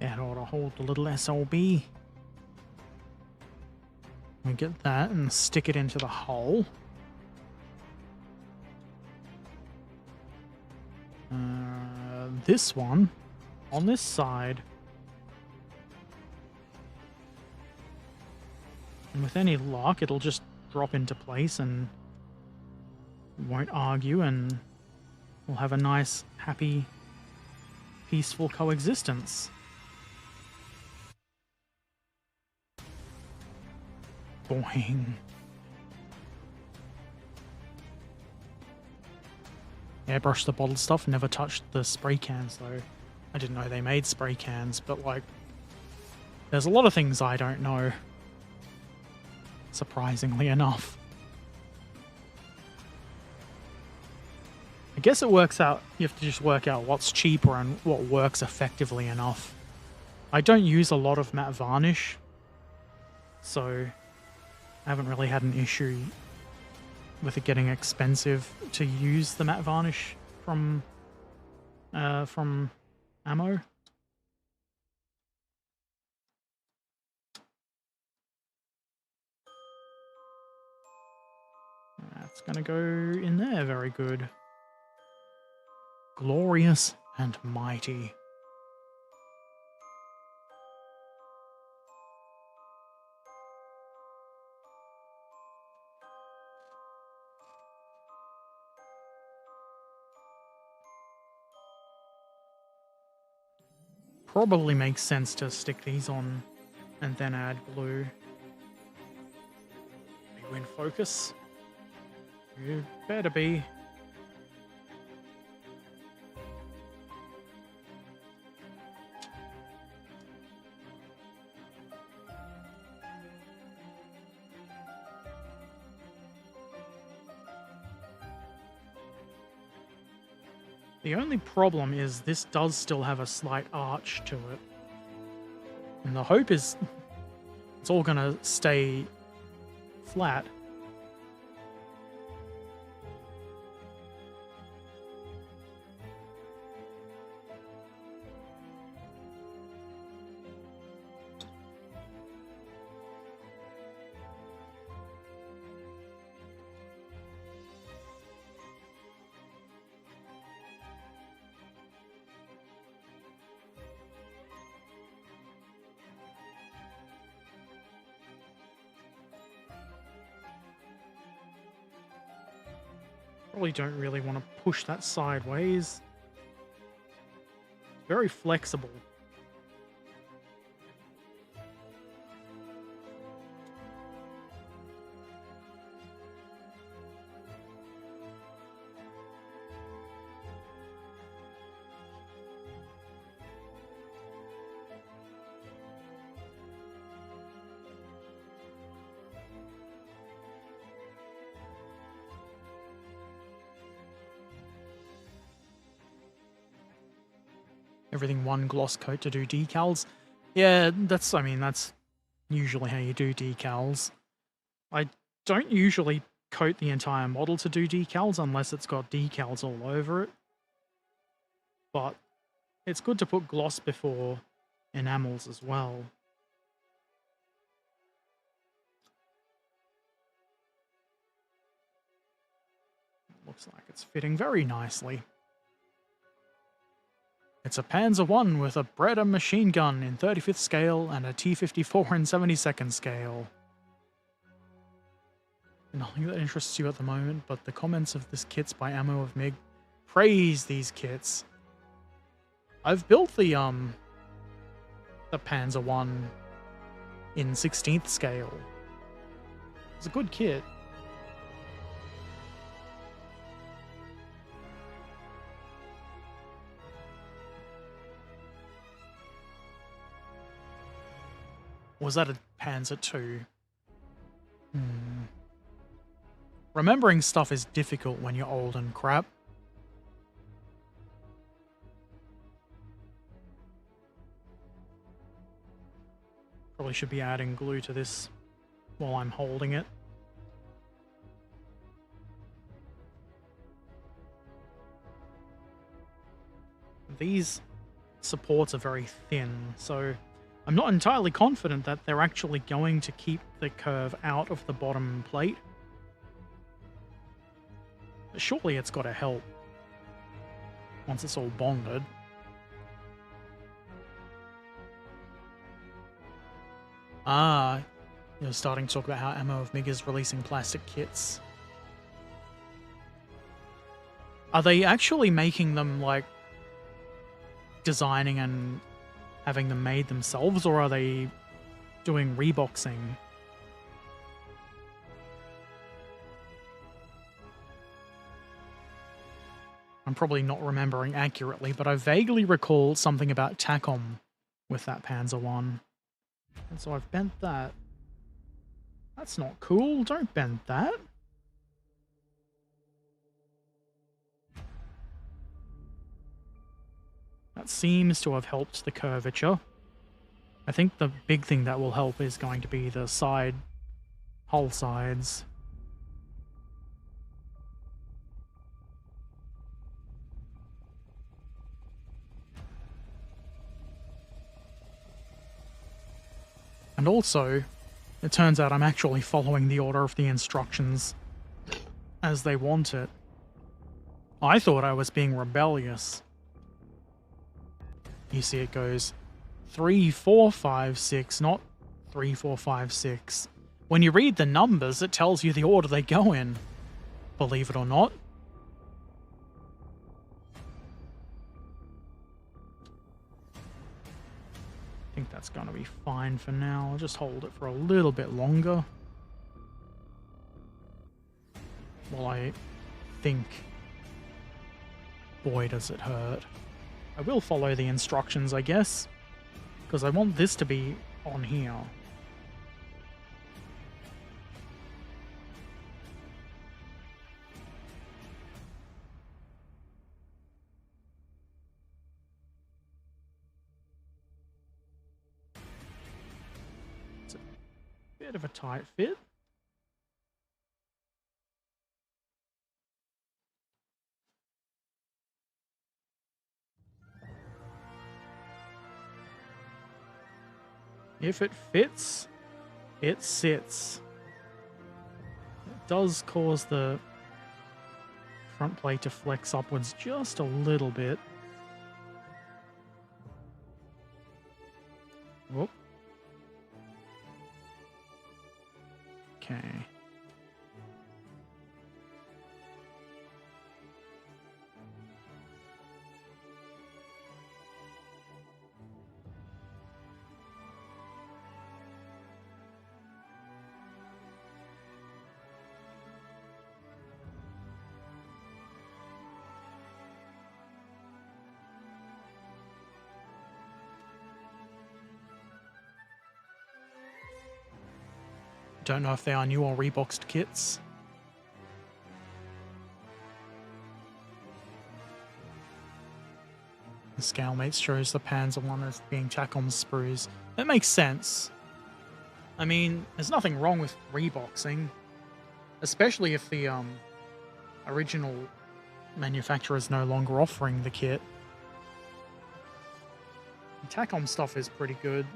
Speaker 1: That ought to hold the little SLB. We get that and stick it into the hole. This one, on this side. And with any luck, it'll just drop into place and won't argue, and we'll have a nice, happy, peaceful coexistence. Boing. Airbrush the bottled stuff, never touched the spray cans though. I didn't know they made spray cans, but like, there's a lot of things I don't know. Surprisingly enough. I guess it works out, you have to just work out what's cheaper and what works effectively enough. I don't use a lot of matte varnish, so I haven't really had an issue with it getting expensive to use the matte varnish from ammo. That's gonna go in there, very good. Glorious and mighty. Probably makes sense to stick these on and then add glue. Are you in focus? You better be. The only problem is this does still have a slight arch to it. And the hope is it's all gonna stay flat. Probably don't really want to push that sideways. Very flexible. Everything one gloss coat to do decals. Yeah, that's usually how you do decals. I don't usually coat the entire model to do decals unless it's got decals all over it. But it's good to put gloss before enamels as well. Looks like it's fitting very nicely. It's a Panzer I with a Breda machine gun in 35th scale and a T-54 in 72nd scale. Nothing that interests you at the moment, but the comments of this kit's by Ammo of Mig praise these kits. I've built the Panzer I in 16th scale. It's a good kit. Was that a Panzer II? Remembering stuff is difficult when you're old and crap. Probably should be adding glue to this while I'm holding it. These supports are very thin, so I'm not entirely confident that they're actually going to keep the curve out of the bottom plate. But surely it's got to help once it's all bonded. Ah, you're starting to talk about how Ammo of Mig is releasing plastic kits. Are they actually making them, like, designing and having them made themselves, or are they doing reboxing? I'm probably not remembering accurately, but I vaguely recall something about Takom with that Panzer I. And so I've bent that. That's not cool. Don't bend that. That seems to have helped the curvature. I think the big thing that will help is going to be the side hull sides. And also, it turns out I'm actually following the order of the instructions as they want it. I thought I was being rebellious. You see it goes 3, 4, 5, 6, not 3, 4, 5, 6. When you read the numbers, it tells you the order they go in. Believe it or not. I think that's going to be fine for now. I'll just hold it for a little bit longer while I think. Boy, does it hurt. I will follow the instructions, I guess, because I want this to be on here. Bit of a tight fit. If it fits, it sits. It does cause the front plate to flex upwards just a little bit. Whoop. Okay. Don't know if they are new or reboxed kits. The scale mate shows the Panzer one as being Takom sprues. That makes sense. I mean, there's nothing wrong with reboxing, especially if the original manufacturer is no longer offering the kit. Takom stuff is pretty good.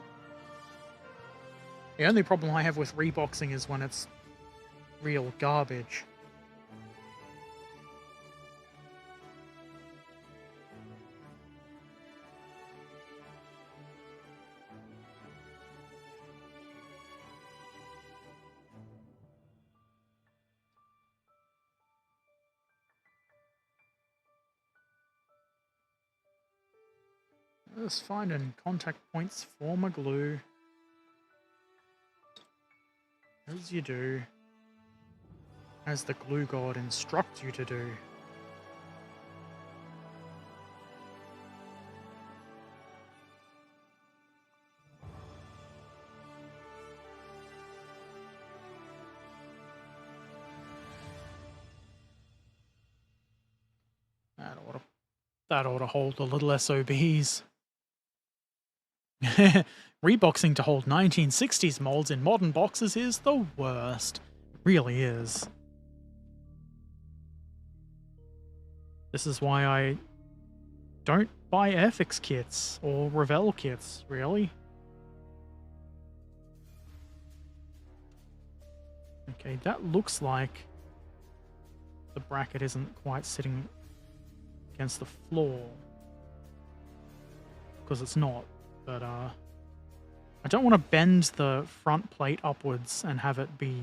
Speaker 1: The only problem I have with reboxing is when it's real garbage. Let's find and contact points, form a glue. As you do. As the glue god instructs you to do. That ought to hold the little SOBs. Reboxing to hold 1960s molds in modern boxes is the worst. It really is. This is why I don't buy Airfix kits or Revell kits, really. Okay, that looks like the bracket isn't quite sitting against the floor. Because it's not, but I don't want to bend the front plate upwards and have it be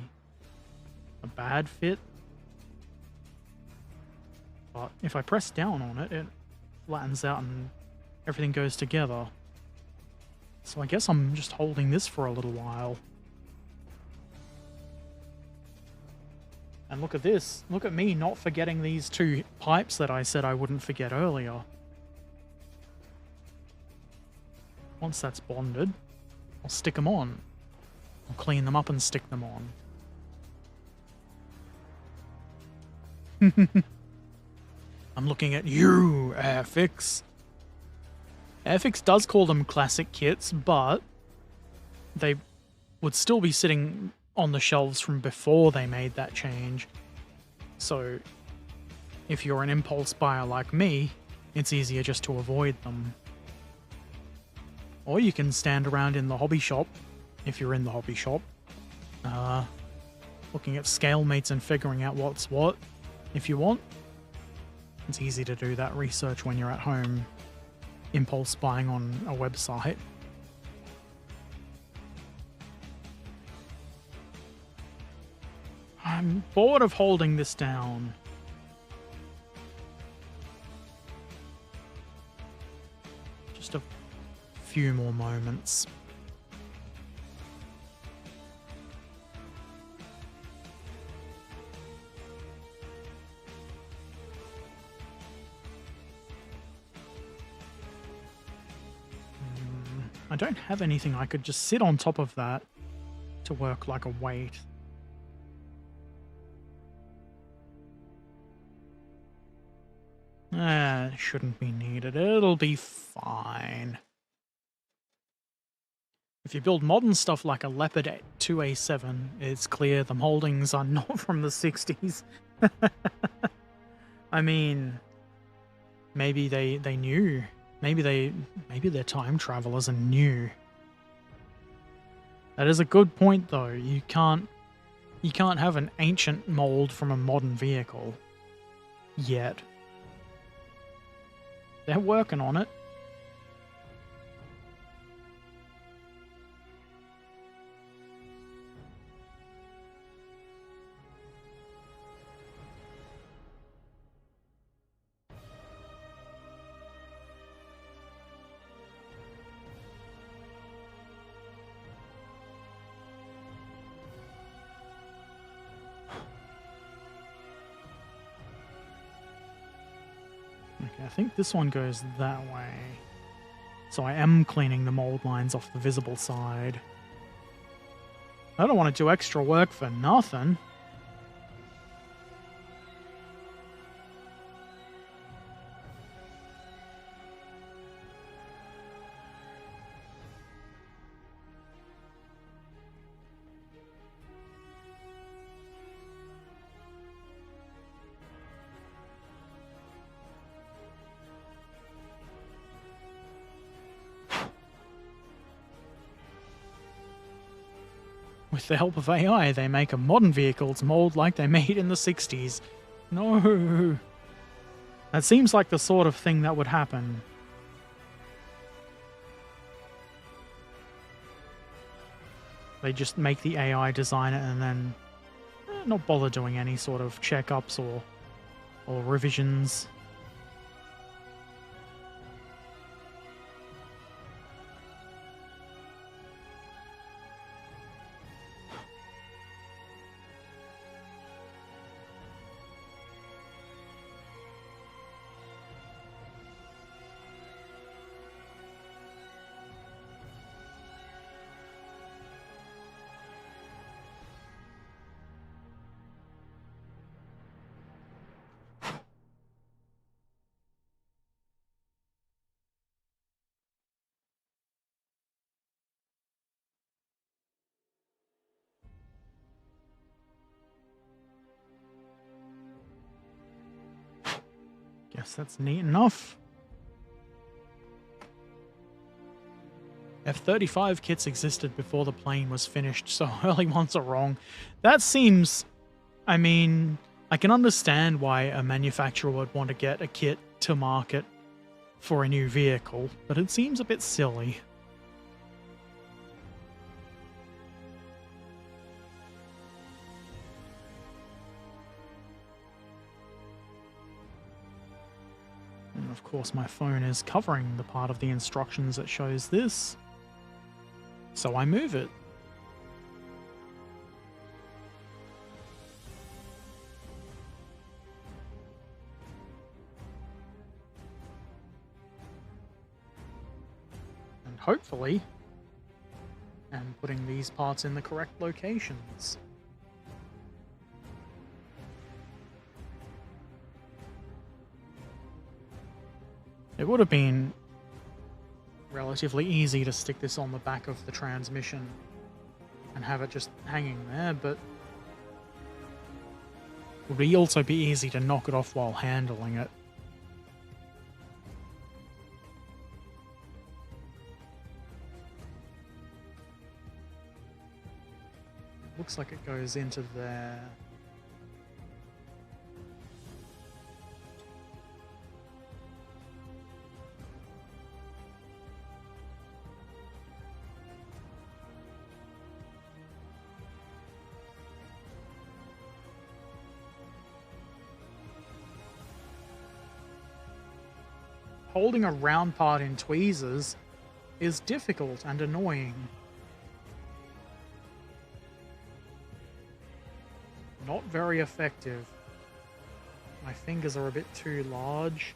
Speaker 1: a bad fit. But if I press down on it, it flattens out and everything goes together. So I guess I'm just holding this for a little while. And look at this. Look at me not forgetting these two pipes that I said I wouldn't forget earlier. Once that's bonded, I'll stick them on. I'll clean them up and stick them on. I'm looking at you, Airfix. Airfix does call them classic kits, but they would still be sitting on the shelves from before they made that change. So if you're an impulse buyer like me, it's easier just to avoid them. Or you can stand around in the hobby shop, if you're in the hobby shop, looking at scale mates and figuring out what's what, if you want. It's easy to do that research when you're at home, impulse buying on a website. I'm bored of holding this down. Just a few more moments. I don't have anything I could just sit on top of that to work like a weight. It shouldn't be needed. It'll be fine. If you build modern stuff like a Leopard 2A7, it's clear the moldings are not from the 60s. I mean, maybe they knew. Maybe they're time travelers and knew. That is a good point, though. You can't have an ancient mold from a modern vehicle yet. They're working on it. Okay, I think this one goes that way. So I am cleaning the mold lines off the visible side. I don't want to do extra work for nothing. With the help of AI, they make a modern vehicle's mold like they made in the 60s. No. That seems like the sort of thing that would happen. They just make the AI design it and then not bother doing any sort of checkups or revisions. Guess that's neat enough. F-35 kits existed before the plane was finished, so early ones are wrong. That seems... I mean, I can understand why a manufacturer would want to get a kit to market for a new vehicle, but it seems a bit silly. And of course my phone is covering the part of the instructions that shows this, so I move it. And hopefully, I'm putting these parts in the correct locations. It would have been relatively easy to stick this on the back of the transmission and have it just hanging there, but it would also be easy to knock it off while handling it. Looks like it goes into there. Holding a round part in tweezers is difficult and annoying. Not very effective. My fingers are a bit too large.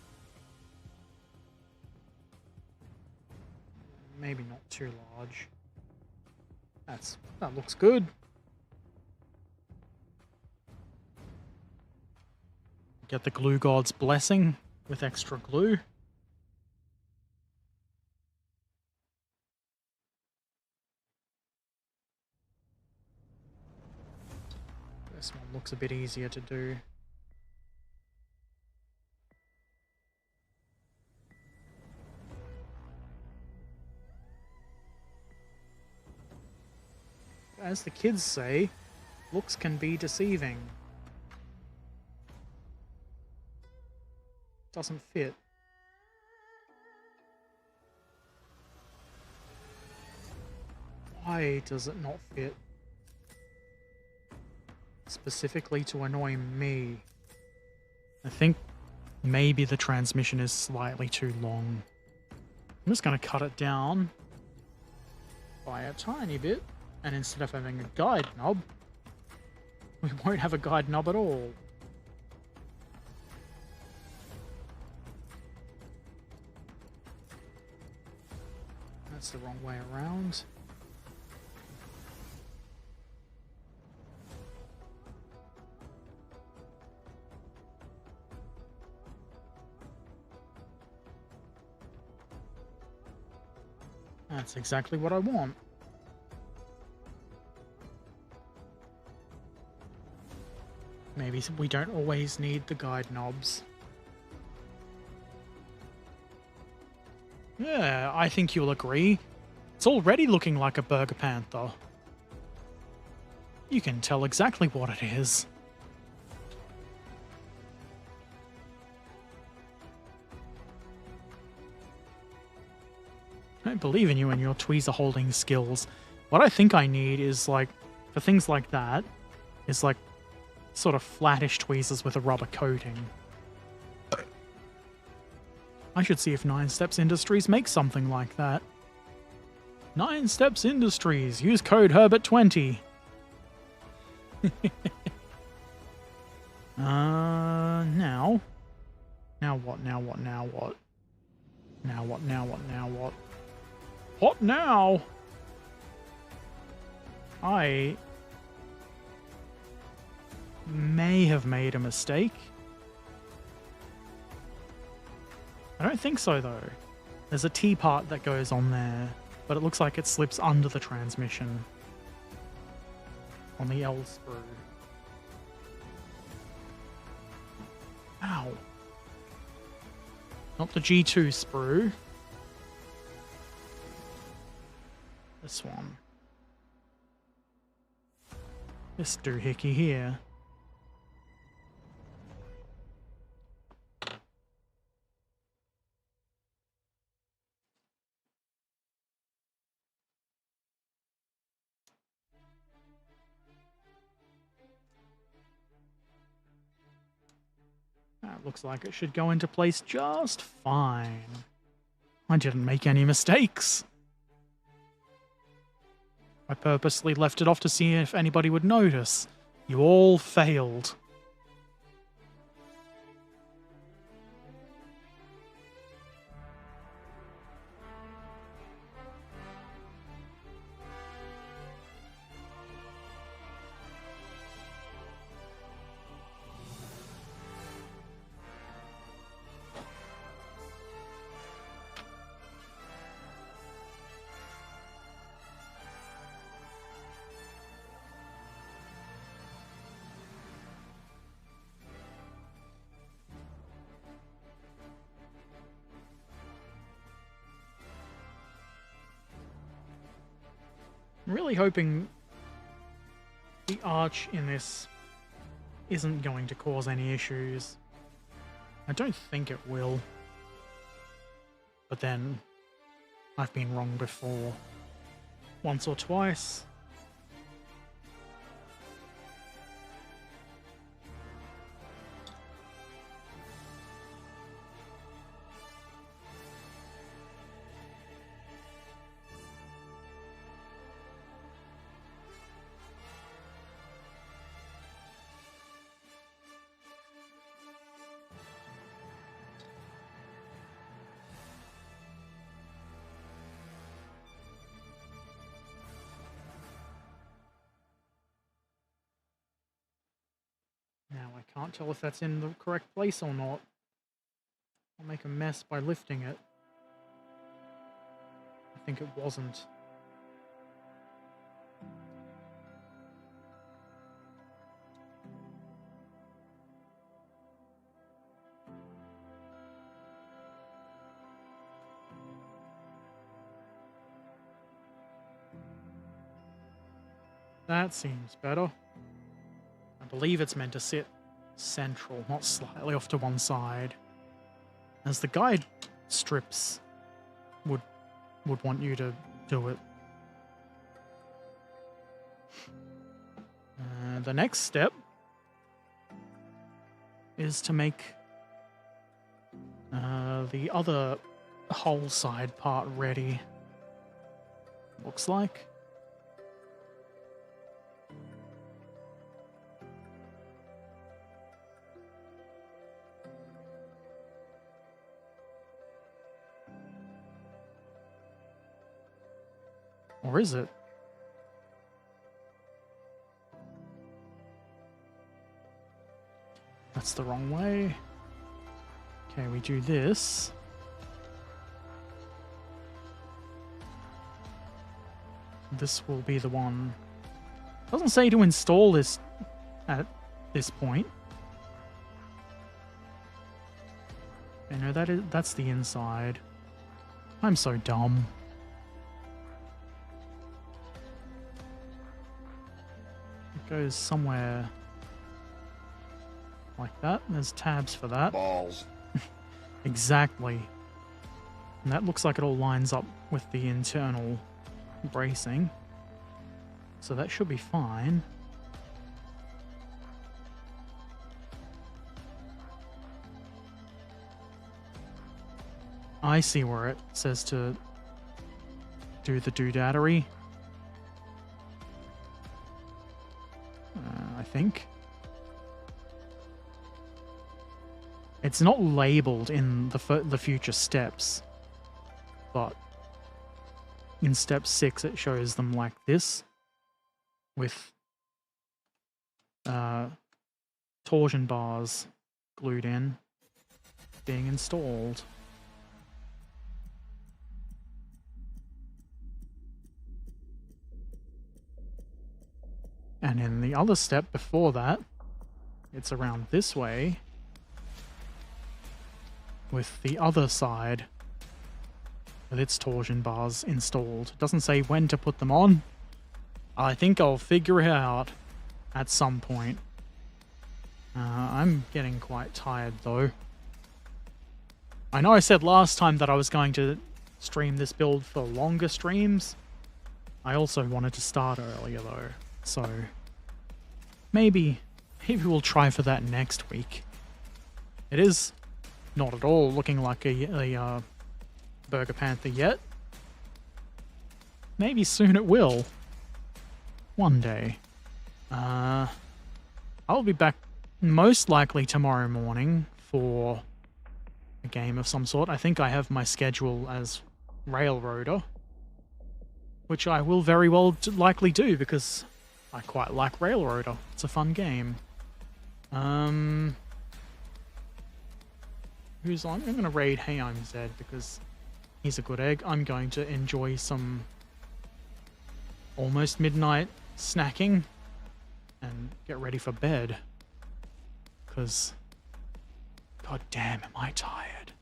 Speaker 1: Maybe not too large. That looks good. Get the glue god's blessing with extra glue. This one looks a bit easier to do. As the kids say, looks can be deceiving. Doesn't fit. Why does it not fit? Specifically to annoy me. I think maybe the transmission is slightly too long. I'm just going to cut it down by a tiny bit, and instead of having a guide knob, we won't have a guide knob at all. That's the wrong way around. That's exactly what I want. Maybe we don't always need the guide knobs. Yeah, I think you'll agree. It's already looking like a Bergepanther. You can tell exactly what it is. I don't believe in you and your tweezer holding skills. What I think I need is, like, for things like that, is like sort of flattish tweezers with a rubber coating. I should see if 9 Steps Industries makes something like that. 9 Steps Industries, use code Herbert20. Now. Now what, now what, now what? Now what, now what, now what? What now? I may have made a mistake. I don't think so, though. There's a T part that goes on there, but it looks like it slips under the transmission on the L sprue. Ow. Not the G2 sprue. This one. This doohickey here. That looks like it should go into place just fine. I didn't make any mistakes. I purposely left it off to see if anybody would notice. You all failed. I'm really hoping the arch in this isn't going to cause any issues. I don't think it will. But then, I've been wrong before. Once or twice. Now I can't tell if that's in the correct place or not. I'll make a mess by lifting it. I think it wasn't. That seems better. I believe it's meant to sit central, not slightly off to one side. As the guide strips would want you to do it. The next step is to make the other whole side part ready. Looks like. Or is it? That's the wrong way. Okay, we do this. This will be the one. Doesn't say to install this at this point. You know, that's the inside. I'm so dumb. It goes somewhere like that. There's tabs for that.
Speaker 3: Balls.
Speaker 1: Exactly. And that looks like it all lines up with the internal bracing. So that should be fine. I see where it says to do the doodaddery. I think. It's not labeled in the future steps, but in step 6 it shows them like this, with torsion bars glued in, being installed. And in the other step before that, it's around this way, with the other side with its torsion bars installed. It doesn't say when to put them on. I think I'll figure it out at some point. I'm getting quite tired though. I know I said last time that I was going to stream this build for longer streams. I also wanted to start earlier though, so maybe we'll try for that next week. It is not at all looking like a Bergepanther yet. Maybe soon it will. One day. I'll be back most likely tomorrow morning for a game of some sort. I think I have my schedule as Railroader, which I will very well likely do because I quite like Railroader. It's a fun game. Who's on? I'm going to raid Hey I'm Zed because he's a good egg. I'm going to enjoy some almost midnight snacking and get ready for bed. Because god damn am I tired.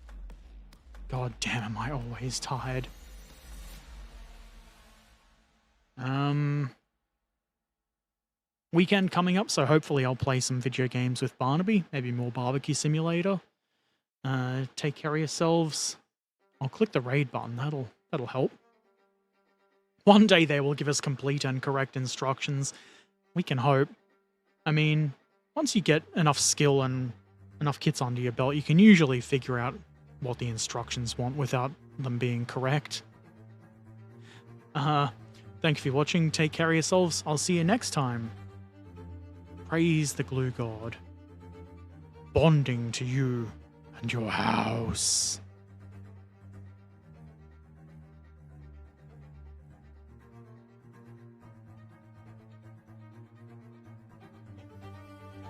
Speaker 1: God damn am I always tired. Weekend coming up, so hopefully I'll play some video games with Barnaby, maybe more Barbecue Simulator. Take care of yourselves. I'll click the raid button, that'll help. One day they will give us complete and correct instructions. We can hope. I mean, once you get enough skill and enough kits under your belt, you can usually figure out what the instructions want without them being correct. Thank you for watching, take care of yourselves, I'll see you next time. Praise the glue god. Bonding to you and your house.